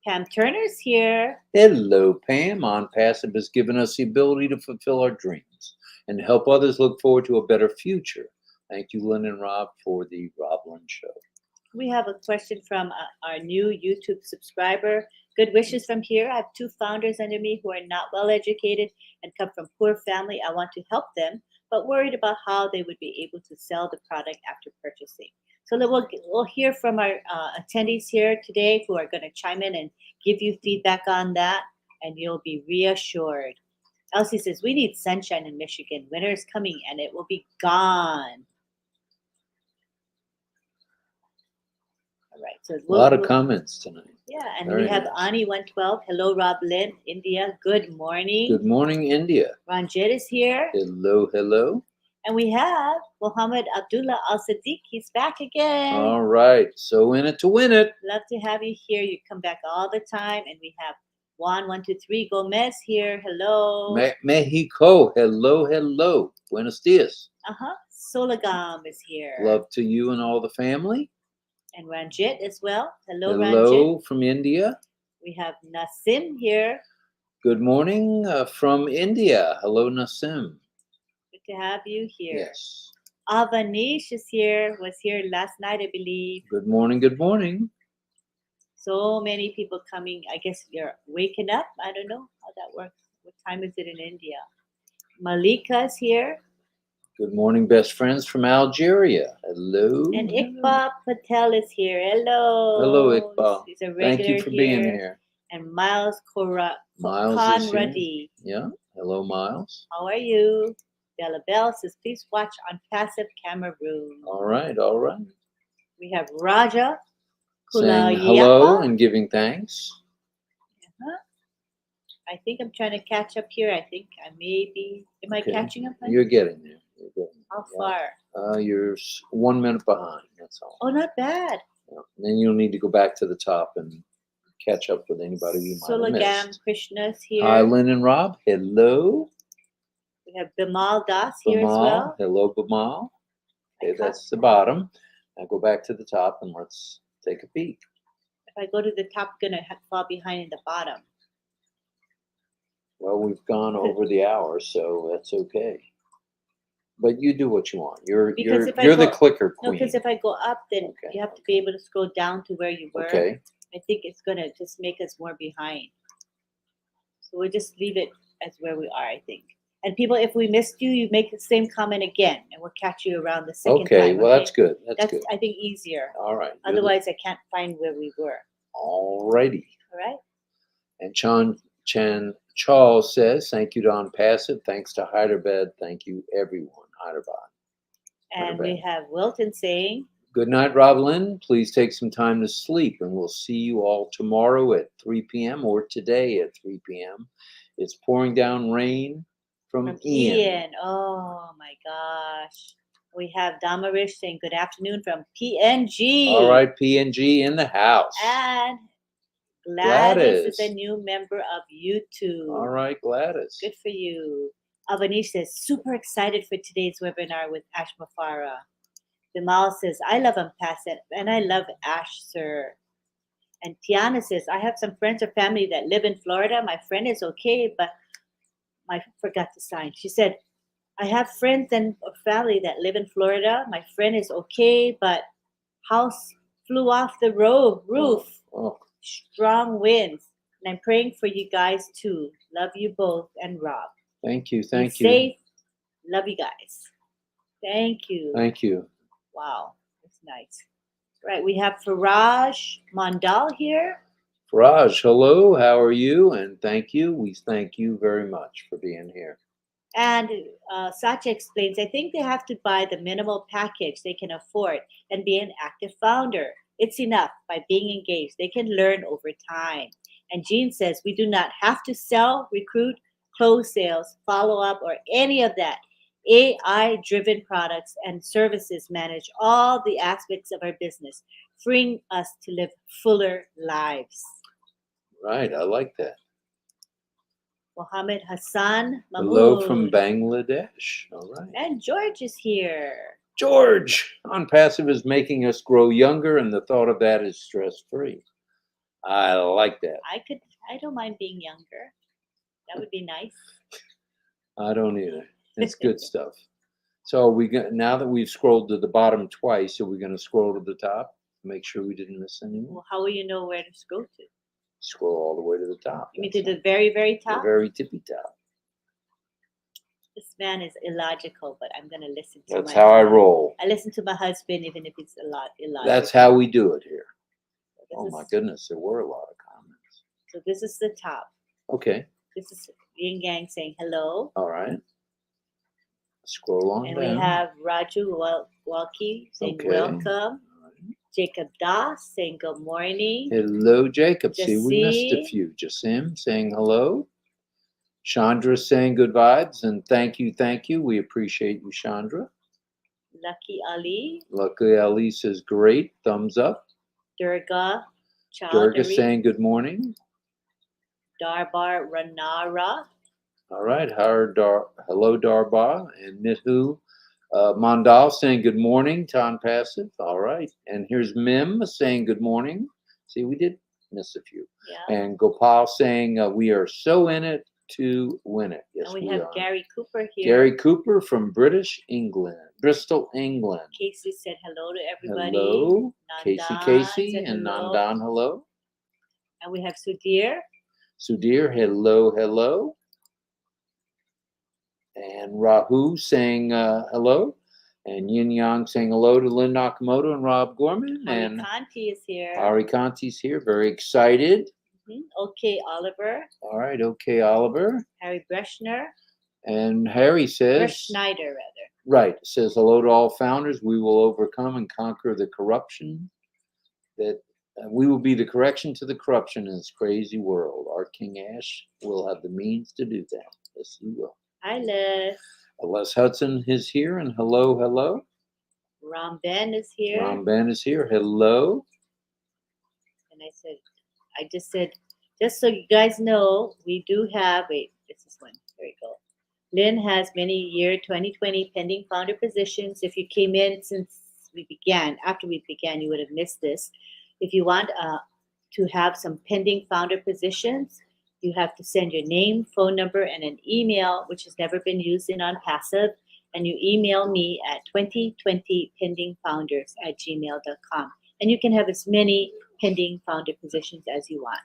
[SPEAKER 2] Pam Turner's here.
[SPEAKER 1] Hello, Pam. ONPASSIVE has given us the ability to fulfill our dreams and help others look forward to a better future. Thank you, Lynn and Rob, for the RobLynn Show.
[SPEAKER 2] We have a question from our new YouTube subscriber. Good wishes from here. I have 2 founders under me who are not well educated and come from poor family. I want to help them, but worried about how they would be able to sell the product after purchasing. So we'll hear from our attendees here today who are going to chime in and give you feedback on that, and you'll be reassured. Elsie says, we need sunshine in Michigan. Winter is coming, and it will be gone. All right. So
[SPEAKER 1] a lot of comments tonight.
[SPEAKER 2] Yeah, and
[SPEAKER 1] Very
[SPEAKER 2] we have
[SPEAKER 1] nice.
[SPEAKER 2] Ani112. Hello, RobLynn, India. Good morning.
[SPEAKER 1] Good morning, India.
[SPEAKER 2] Ranjit is here.
[SPEAKER 1] Hello, hello.
[SPEAKER 2] And we have Muhammad Abdullah Al-Sadiq. He's back again.
[SPEAKER 1] All right. So in it to win it.
[SPEAKER 2] Love to have you here. You come back all the time. And we have Juan123 Gomez here. Hello.
[SPEAKER 1] Mexico. Hello, hello. Buenos dias.
[SPEAKER 2] Solagam is here.
[SPEAKER 1] Love to you and all the family.
[SPEAKER 2] And Ranjit as well. Hello,
[SPEAKER 1] hello
[SPEAKER 2] Ranjit.
[SPEAKER 1] From India.
[SPEAKER 2] We have Nasim here.
[SPEAKER 1] Good morning from India. Hello, Nasim.
[SPEAKER 2] Good to have you here.
[SPEAKER 1] Yes.
[SPEAKER 2] Avanish is here. Was here last night, I believe.
[SPEAKER 1] Good morning. Good morning.
[SPEAKER 2] So many people coming. I guess you're waking up. I don't know how that works. What time is it in India? Malika's here.
[SPEAKER 1] Good morning, best friends from Algeria. Hello.
[SPEAKER 2] And Iqbal Patel is here. Hello.
[SPEAKER 1] Hello, Iqbal.
[SPEAKER 2] He's a regular.
[SPEAKER 1] Thank you for being here.
[SPEAKER 2] And Miles
[SPEAKER 1] Miles
[SPEAKER 2] Conradi.
[SPEAKER 1] Yeah. Hello, Miles.
[SPEAKER 2] How are you? Della Bell says, please watch ONPASSIVE Camera Room.
[SPEAKER 1] All right, all right.
[SPEAKER 2] We have Raja
[SPEAKER 1] saying hello and giving thanks.
[SPEAKER 2] I think I'm trying to catch up here. I think I may be. Am I catching up?
[SPEAKER 1] You're getting there.
[SPEAKER 2] How far?
[SPEAKER 1] You're 1 minute behind. That's all.
[SPEAKER 2] Oh, not bad.
[SPEAKER 1] Yeah. And then you'll need to go back to the top and catch up with anybody you might have missed.
[SPEAKER 2] Krishna's here.
[SPEAKER 1] Hi, Lynn and Rob. Hello.
[SPEAKER 2] We have Bimal Das here as well.
[SPEAKER 1] Hello, Bimal. Okay, that's the bottom. Now go back to the top and let's take a peek.
[SPEAKER 2] If I go to the top, I'm going to fall behind in the bottom.
[SPEAKER 1] Well, we've gone over the hour, so that's okay. But you do what you want. You're the clicker queen.
[SPEAKER 2] No, because if I go up, then you have to be able to scroll down to where you were.
[SPEAKER 1] Okay.
[SPEAKER 2] I think it's going to just make us more behind. So we'll just leave it as where we are, I think. And people, if we missed you, you make the same comment again, and we'll catch you around the second time.
[SPEAKER 1] Okay, well, that's good. That's good.
[SPEAKER 2] I think, easier.
[SPEAKER 1] All right.
[SPEAKER 2] Otherwise, I can't find where we were.
[SPEAKER 1] All righty.
[SPEAKER 2] All right.
[SPEAKER 1] And Chan Charles says, thank you to ONPASSIVE. Thanks to Hyderabad. Thank you, everyone. Hyderabad.
[SPEAKER 2] And we have Wilton saying,
[SPEAKER 1] good night, RobLynn. Please take some time to sleep, and we'll see you all tomorrow at 3 p.m. or today at 3 p.m. It's pouring down rain from Ian.
[SPEAKER 2] Oh, my gosh. We have Damarish saying good afternoon from PNG.
[SPEAKER 1] All right, PNG in the house.
[SPEAKER 2] And Gladys is a
[SPEAKER 1] Gladys.
[SPEAKER 2] new member of YouTube.
[SPEAKER 1] All right, Gladys.
[SPEAKER 2] Good for you. Avanish says, super excited for today's webinar with Ash Mafara. Bimal says, I love ONPASSIVE and I love Ash, sir. And Tiana says, I have some friends or family that live in Florida. My friend is okay, but I forgot to sign. She said, I have friends and family that live in Florida. My friend is okay, but house flew off the roof.
[SPEAKER 1] Oh.
[SPEAKER 2] Strong winds. And I'm praying for you guys too. Love you both and Rob.
[SPEAKER 1] Thank you.
[SPEAKER 2] Be
[SPEAKER 1] Thank you.
[SPEAKER 2] safe. Love you guys. Thank you.
[SPEAKER 1] Thank you.
[SPEAKER 2] Wow, that's nice. Right, we have Faraj Mandal here.
[SPEAKER 1] Raj, hello. How are you? And thank you. We thank you very much for being here.
[SPEAKER 2] And Satya explains, I think they have to buy the minimal package they can afford and be an active founder. It's enough by being engaged. They can learn over time. And Jean says, we do not have to sell, recruit, close sales, follow up, or any of that. AI-driven products and services manage all the aspects of our business, freeing us to live fuller lives.
[SPEAKER 1] Right, I like that.
[SPEAKER 2] Mohammed Hassan Mahmood.
[SPEAKER 1] Hello from Bangladesh. All right.
[SPEAKER 2] And George is here.
[SPEAKER 1] George, ONPASSIVE is making us grow younger, and the thought of that is stress-free. I like that.
[SPEAKER 2] I don't mind being younger. That would be nice.
[SPEAKER 1] I don't either. It's good stuff. So now that we've scrolled to the bottom twice, are we going to scroll to the top? Make sure we didn't miss anyone.
[SPEAKER 2] Well, how will you know where to scroll to?
[SPEAKER 1] Scroll all the way to the top.
[SPEAKER 2] You mean to the very, very top?
[SPEAKER 1] The very tippy top.
[SPEAKER 2] This man is illogical, but I'm going to listen to
[SPEAKER 1] That's how I roll.
[SPEAKER 2] I listen to my husband, even if it's a lot illogical.
[SPEAKER 1] That's how we do it here.
[SPEAKER 2] So
[SPEAKER 1] Oh my goodness, there were a lot of comments.
[SPEAKER 2] So this is the top.
[SPEAKER 1] Okay.
[SPEAKER 2] This is Yin Gang saying hello.
[SPEAKER 1] All right. Scroll on
[SPEAKER 2] and
[SPEAKER 1] down.
[SPEAKER 2] And we have Raju Walkie saying welcome. Jacob Das saying good morning.
[SPEAKER 1] Hello, Jacob.
[SPEAKER 2] Jasim.
[SPEAKER 1] See, we missed a few. Jasim saying hello. Chandra saying good vibes and thank you, thank you. We appreciate you, Chandra.
[SPEAKER 2] Lucky Ali.
[SPEAKER 1] Lucky Ali says great. Thumbs up.
[SPEAKER 2] Durga Chaudhary.
[SPEAKER 1] Durga saying good morning.
[SPEAKER 2] Darbar Ranara.
[SPEAKER 1] All right. Hello, Darbar. And Mithu Mandal saying good morning to ONPASSIVE. All right. And here's Mim saying good morning. See, we did miss a few.
[SPEAKER 2] Yeah.
[SPEAKER 1] And Gopal saying we are so in it to win it. Yes,
[SPEAKER 2] and we have
[SPEAKER 1] are.
[SPEAKER 2] Gary Cooper here.
[SPEAKER 1] Gary Cooper from Bristol, England.
[SPEAKER 2] Casey said hello to everybody.
[SPEAKER 1] Hello.
[SPEAKER 2] Nandan
[SPEAKER 1] Casey
[SPEAKER 2] said
[SPEAKER 1] and
[SPEAKER 2] hello.
[SPEAKER 1] Nandan, hello.
[SPEAKER 2] And we have Sudhir.
[SPEAKER 1] Sudhir, hello, hello. And Rahu saying hello. And Yin Yang saying hello to Lynn Nakamoto and Rob Gorman.
[SPEAKER 2] Hari
[SPEAKER 1] And
[SPEAKER 2] Kanti is here.
[SPEAKER 1] Hari Kanti's here, very excited.
[SPEAKER 2] Okay, Oliver.
[SPEAKER 1] All right, okay, Oliver.
[SPEAKER 2] Harry Breshner.
[SPEAKER 1] And Harry says...
[SPEAKER 2] Schneider, rather.
[SPEAKER 1] Right, says hello to all founders. We will overcome and conquer the corruption. That we will be the correction to the corruption in this crazy world. Our King Ash will have the means to do that. Yes, he will.
[SPEAKER 2] Hi, Les.
[SPEAKER 1] Les Hudson is here, and hello, hello.
[SPEAKER 2] Ram Ben is here.
[SPEAKER 1] Ram Ben is here. Hello.
[SPEAKER 2] And I just said, just so you guys know, we do have, wait, this is one. There we go. Lynn has many year 2020 pending founder positions. If you came in since we began, after we began, you would have missed this. If you want to have some pending founder positions, you have to send your name, phone number, and an email, which has never been used in ONPASSIVE. And you email me at 2020pendingfounders@gmail.com. And you can have as many pending founder positions as you want.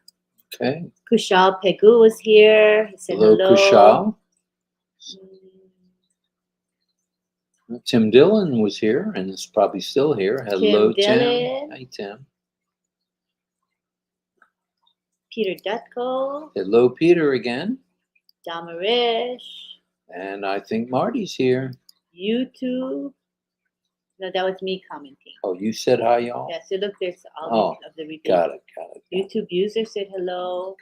[SPEAKER 1] Okay.
[SPEAKER 2] Kushal Pegu was here. He said hello.
[SPEAKER 1] Kushal. Tim Dillon was here and is probably still here. Hello, Tim. Hi, Tim.
[SPEAKER 2] Peter Dutko.
[SPEAKER 1] Hello, Peter again.
[SPEAKER 2] Damarish.
[SPEAKER 1] And I think Marty's here.
[SPEAKER 2] YouTube. No, that was me commenting.
[SPEAKER 1] Oh, you said hi, y'all?
[SPEAKER 2] Yeah, so look, there's all of the reviews.
[SPEAKER 1] Got it.
[SPEAKER 2] YouTube user said hello.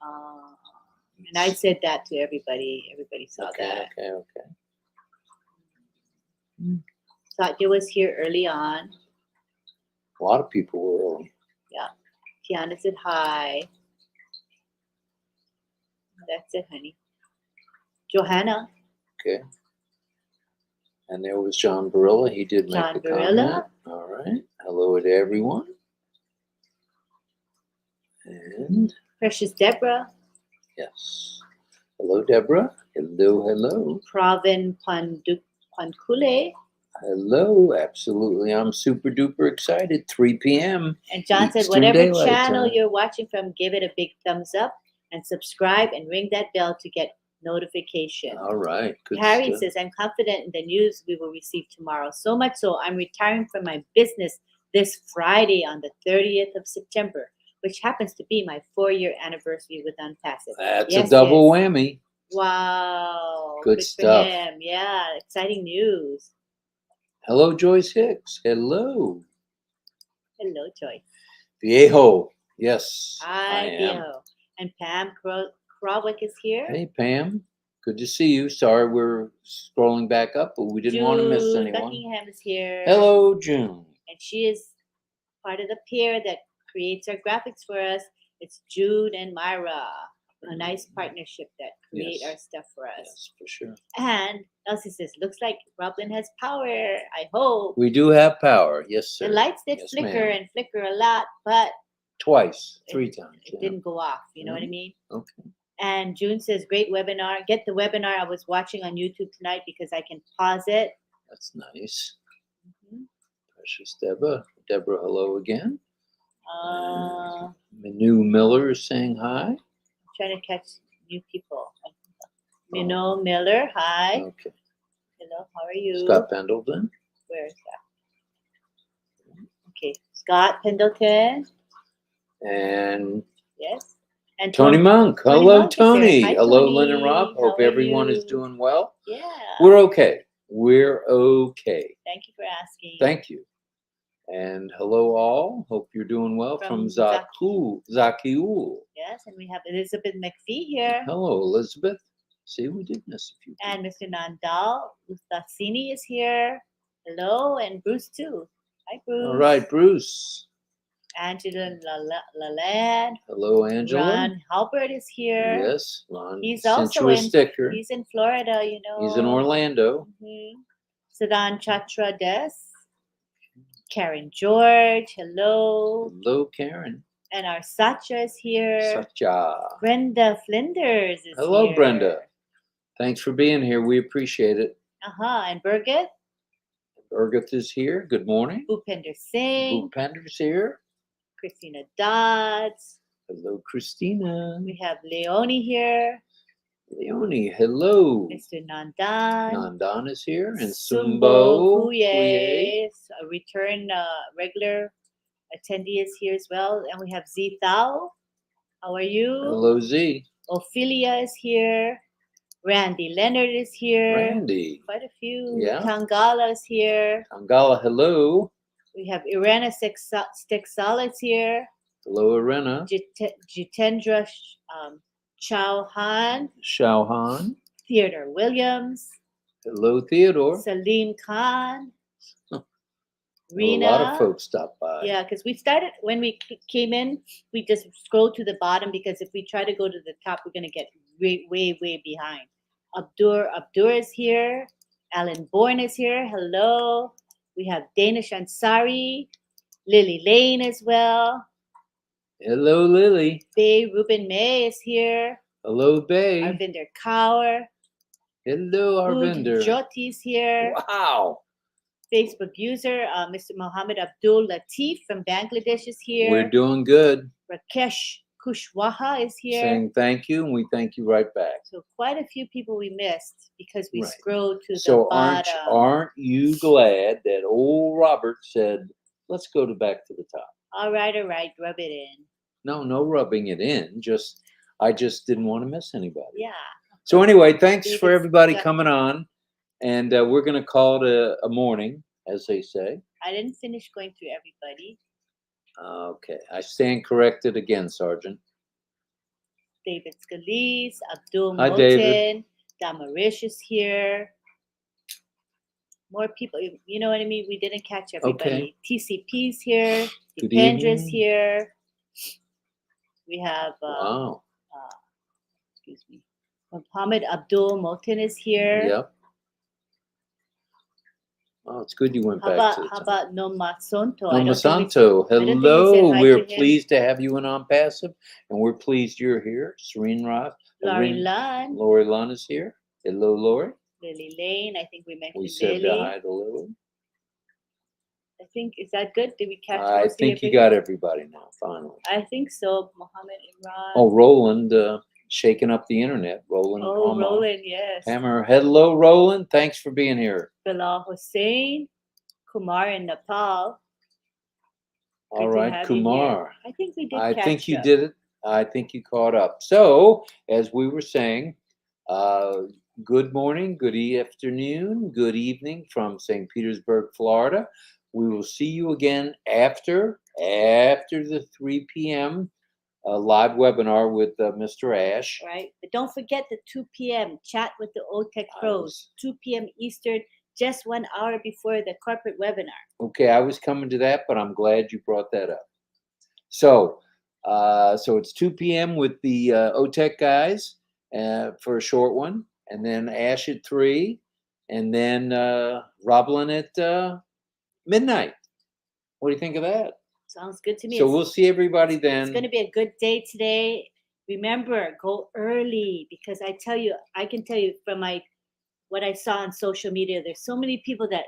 [SPEAKER 2] And I said that to everybody. Everybody saw that.
[SPEAKER 1] Okay.
[SPEAKER 2] Satya was here early on.
[SPEAKER 1] A lot of people were early.
[SPEAKER 2] Yeah. Kiana said hi. That's it, honey. Johanna.
[SPEAKER 1] Okay. And there was John Barilla. He did make
[SPEAKER 2] John
[SPEAKER 1] a
[SPEAKER 2] Barilla.
[SPEAKER 1] comment. All right. Hello to everyone. And
[SPEAKER 2] Precious Deborah.
[SPEAKER 1] yes. Hello, Deborah. Hello, hello.
[SPEAKER 2] Pravin Pankule.
[SPEAKER 1] Hello. Absolutely. I'm super duper excited. 3 p.m.
[SPEAKER 2] And John said,
[SPEAKER 1] Eastern
[SPEAKER 2] whatever
[SPEAKER 1] Daylight
[SPEAKER 2] channel
[SPEAKER 1] Time.
[SPEAKER 2] you're watching from, give it a big thumbs up and subscribe and ring that bell to get notification.
[SPEAKER 1] All right. Good
[SPEAKER 2] Harry
[SPEAKER 1] stuff.
[SPEAKER 2] says, I'm confident in the news we will receive tomorrow. So much so, I'm retiring from my business this Friday on the 30th of September, which happens to be my 4-year anniversary with ONPASSIVE.
[SPEAKER 1] That's a double whammy.
[SPEAKER 2] Wow.
[SPEAKER 1] Good
[SPEAKER 2] For
[SPEAKER 1] stuff.
[SPEAKER 2] him. Yeah, exciting news.
[SPEAKER 1] Hello, Joyce Hicks. Hello.
[SPEAKER 2] Hello, Joy.
[SPEAKER 1] Viejo. Yes, I
[SPEAKER 2] Hi,
[SPEAKER 1] am.
[SPEAKER 2] Viejo. And Pam Krawick is here.
[SPEAKER 1] Hey, Pam. Good to see you. Sorry we're scrolling back up, but we didn't want to miss
[SPEAKER 2] June
[SPEAKER 1] anyone.
[SPEAKER 2] Buckingham is here.
[SPEAKER 1] Hello, June.
[SPEAKER 2] And she is part of the pair that creates our graphics for us. It's Jude and Myra. A nice partnership that create
[SPEAKER 1] Yes.
[SPEAKER 2] our stuff for us.
[SPEAKER 1] Yes, for sure.
[SPEAKER 2] And Elsie says, looks like RobLynn has power. I hope.
[SPEAKER 1] We do have power. Yes, sir.
[SPEAKER 2] The lights did
[SPEAKER 1] Yes,
[SPEAKER 2] flicker
[SPEAKER 1] ma'am.
[SPEAKER 2] and flicker a lot, but
[SPEAKER 1] Twice, 3 times.
[SPEAKER 2] it
[SPEAKER 1] yeah.
[SPEAKER 2] didn't go off. You know what I mean?
[SPEAKER 1] Okay.
[SPEAKER 2] And June says, great webinar. Get the webinar I was watching on YouTube tonight because I can pause it.
[SPEAKER 1] That's nice.
[SPEAKER 2] Mhm.
[SPEAKER 1] Precious Deborah. Deborah, hello again.
[SPEAKER 2] Uh,
[SPEAKER 1] Manu Miller is saying hi.
[SPEAKER 2] Trying to catch new people. Minnow Miller, hi.
[SPEAKER 1] Okay.
[SPEAKER 2] Hello, how are you?
[SPEAKER 1] Scott Pendleton.
[SPEAKER 2] Where is that? Okay, Scott Pendleton.
[SPEAKER 1] And
[SPEAKER 2] Yes. And
[SPEAKER 1] Tony Monk.
[SPEAKER 2] Tony
[SPEAKER 1] Hello,
[SPEAKER 2] Monk is here.
[SPEAKER 1] Tony.
[SPEAKER 2] Hi,
[SPEAKER 1] Hello,
[SPEAKER 2] Tony.
[SPEAKER 1] Lynn and Rob. Hope
[SPEAKER 2] How are
[SPEAKER 1] everyone is
[SPEAKER 2] you?
[SPEAKER 1] doing well.
[SPEAKER 2] Yeah.
[SPEAKER 1] We're okay. We're okay.
[SPEAKER 2] Thank you for asking.
[SPEAKER 1] Thank you. And hello, all. Hope you're doing well from Zakiul.
[SPEAKER 2] Yes, and we have Elizabeth McPhee here.
[SPEAKER 1] Hello, Elizabeth. See, we did miss a few people.
[SPEAKER 2] And Mr. Nandal Ustasini is here. Hello, and Bruce too. Hi, Bruce.
[SPEAKER 1] All right, Bruce.
[SPEAKER 2] Angela Lalande.
[SPEAKER 1] Hello, Angela.
[SPEAKER 2] Ron Halbert is here.
[SPEAKER 1] Yes, Ron.
[SPEAKER 2] He's
[SPEAKER 1] sent
[SPEAKER 2] also
[SPEAKER 1] you a sticker.
[SPEAKER 2] He's in Florida, you know.
[SPEAKER 1] He's in Orlando.
[SPEAKER 2] Mm-hmm. Sadan Chatra Des. Karen George. Hello.
[SPEAKER 1] Hello, Karen.
[SPEAKER 2] And our Satya is here.
[SPEAKER 1] Satya.
[SPEAKER 2] Brenda Flinders is
[SPEAKER 1] Hello,
[SPEAKER 2] here.
[SPEAKER 1] Brenda. Thanks for being here. We appreciate it.
[SPEAKER 2] And Birgit.
[SPEAKER 1] Birgit is here. Good morning.
[SPEAKER 2] Bhupender Singh.
[SPEAKER 1] Bhupender's here.
[SPEAKER 2] Christina Dodds.
[SPEAKER 1] Hello, Christina.
[SPEAKER 2] We have Leonie here.
[SPEAKER 1] Leonie, hello.
[SPEAKER 2] Mr. Nandan.
[SPEAKER 1] Nandan is here. And
[SPEAKER 2] Sumbo
[SPEAKER 1] Sumbo
[SPEAKER 2] Kuye, a return regular attendee is here as well. And we have Z Thao. How are you?
[SPEAKER 1] Hello, Z.
[SPEAKER 2] Ophelia is here. Randy Leonard is here.
[SPEAKER 1] Randy.
[SPEAKER 2] Quite a few.
[SPEAKER 1] Yeah.
[SPEAKER 2] Tangala is here.
[SPEAKER 1] Tangala, hello.
[SPEAKER 2] We have Irena Stexala is here.
[SPEAKER 1] Hello, Irena.
[SPEAKER 2] Jitendra Chauhan.
[SPEAKER 1] Chauhan.
[SPEAKER 2] Theodore Williams.
[SPEAKER 1] Hello, Theodore.
[SPEAKER 2] Salim Khan. Rena.
[SPEAKER 1] A lot of folks stopped by.
[SPEAKER 2] Yeah, because we started, when we came in, we just scrolled to the bottom because if we try to go to the top, we're going to get way behind. Abdur is here. Alan Bourne is here. Hello. We have Danish Ansari. Lily Lane as well.
[SPEAKER 1] Hello, Lily.
[SPEAKER 2] Bay Ruben May is here.
[SPEAKER 1] Hello, Bay.
[SPEAKER 2] Arvinder Kaur.
[SPEAKER 1] Hello, Arvinder.
[SPEAKER 2] Jyoti is here.
[SPEAKER 1] Wow.
[SPEAKER 2] Facebook user, Mr. Mohammed Abdul Latif from Bangladesh is here.
[SPEAKER 1] We're doing good.
[SPEAKER 2] Rakesh Kushwaha is here.
[SPEAKER 1] Saying thank you, and we thank you right back.
[SPEAKER 2] So quite a few people we missed because we
[SPEAKER 1] Right.
[SPEAKER 2] scrolled to the
[SPEAKER 1] So
[SPEAKER 2] bottom.
[SPEAKER 1] aren't you glad that old Robert said, let's go back to the top?
[SPEAKER 2] All right, rub it in.
[SPEAKER 1] No rubbing it in. I just didn't want to miss anybody.
[SPEAKER 2] Yeah.
[SPEAKER 1] So anyway, thanks
[SPEAKER 2] David
[SPEAKER 1] for everybody
[SPEAKER 2] Scott.
[SPEAKER 1] coming on. And we're going to call it a morning, as they say.
[SPEAKER 2] I didn't finish going through everybody.
[SPEAKER 1] Okay. I stand corrected again, Sergeant.
[SPEAKER 2] David Scalise, Abdul
[SPEAKER 1] Hi,
[SPEAKER 2] Moten,
[SPEAKER 1] David.
[SPEAKER 2] Damarish is here. more people. You know what I mean? We didn't catch everybody.
[SPEAKER 1] Okay.
[SPEAKER 2] TCP's here.
[SPEAKER 1] Good
[SPEAKER 2] Dependra's
[SPEAKER 1] evening.
[SPEAKER 2] here. We have,
[SPEAKER 1] Wow.
[SPEAKER 2] excuse me, Muhammad Abdul Motin is here.
[SPEAKER 1] Yep. Oh, it's good you went
[SPEAKER 2] How
[SPEAKER 1] back to
[SPEAKER 2] about
[SPEAKER 1] the
[SPEAKER 2] how
[SPEAKER 1] time.
[SPEAKER 2] about Noma Sonto?
[SPEAKER 1] Noma
[SPEAKER 2] I don't think we
[SPEAKER 1] Santo,
[SPEAKER 2] I don't think we said
[SPEAKER 1] hello.
[SPEAKER 2] hi
[SPEAKER 1] We're
[SPEAKER 2] to him.
[SPEAKER 1] pleased to have you in ONPASSIVE, and we're pleased you're here. Serene Roth,
[SPEAKER 2] Lori Lunn,
[SPEAKER 1] Lori Lunn is here. Hello, Lori.
[SPEAKER 2] Lily Lane. I think we mentioned
[SPEAKER 1] We said
[SPEAKER 2] Lily.
[SPEAKER 1] hi to Lily.
[SPEAKER 2] I think, is that good? Did we catch
[SPEAKER 1] I
[SPEAKER 2] most of
[SPEAKER 1] think you
[SPEAKER 2] everybody?
[SPEAKER 1] got everybody now, finally.
[SPEAKER 2] I think so. Mohammed Imran.
[SPEAKER 1] Oh, Roland, shaking up the internet. Roland
[SPEAKER 2] Oh,
[SPEAKER 1] Palmer.
[SPEAKER 2] Roland, yes.
[SPEAKER 1] Hammer. Hello, Roland. Thanks for being here.
[SPEAKER 2] Bilal Hussein, Kumar in Nepal.
[SPEAKER 1] All
[SPEAKER 2] Good to
[SPEAKER 1] right,
[SPEAKER 2] have you here.
[SPEAKER 1] Kumar.
[SPEAKER 2] I think we did
[SPEAKER 1] I
[SPEAKER 2] catch
[SPEAKER 1] think you
[SPEAKER 2] up.
[SPEAKER 1] did it. I think you caught up. So, as we were saying, good morning, good afternoon, good evening from St. Petersburg, Florida. We will see you again after the 3 p.m. Live webinar with Mr. Ash.
[SPEAKER 2] Right, but don't forget the 2 p.m. chat with the OTech pros. 2 p.m. Eastern, just 1 hour before the corporate webinar.
[SPEAKER 1] Okay, I was coming to that, but I'm glad you brought that up. So, so it's 2 p.m. with the OTech guys for a short one, and then Ash at 3, and then RobLynn at midnight. What do you think of that?
[SPEAKER 2] Sounds good to me.
[SPEAKER 1] So we'll see everybody then.
[SPEAKER 2] It's going to be a good day today. Remember, go early, because I can tell you from what I saw on social media, there's so many people that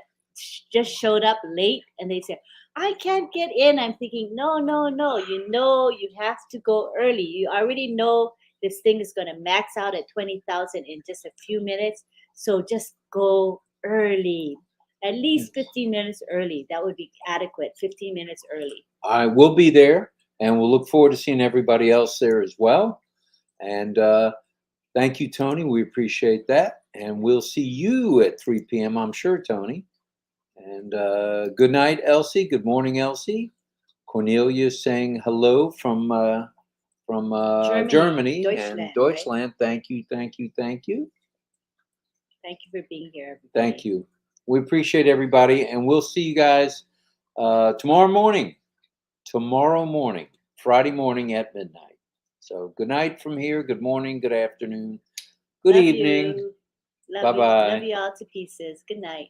[SPEAKER 2] just showed up late and they said, I can't get in. I'm thinking, no. You have to go early. You already know this thing is going to max out at 20,000 in just a few minutes. So just go early, at least 15 minutes early. That would be adequate. 15 minutes early.
[SPEAKER 1] I will be there, and we'll look forward to seeing everybody else there as well. And thank you, Tony. We appreciate that. And we'll see you at 3 p.m., I'm sure, Tony. And good night, Elsie. Good morning, Elsie. Cornelia is saying hello from Germany
[SPEAKER 2] Deutschland,
[SPEAKER 1] and Deutschland. Right? Thank you.
[SPEAKER 2] Thank you for being here, everybody.
[SPEAKER 1] Thank you. We appreciate everybody, and we'll see you guys tomorrow morning, Friday morning at midnight. So good night from here. Good morning, good afternoon, good evening.
[SPEAKER 2] Love
[SPEAKER 1] Bye-bye.
[SPEAKER 2] Love you all to pieces. Good night.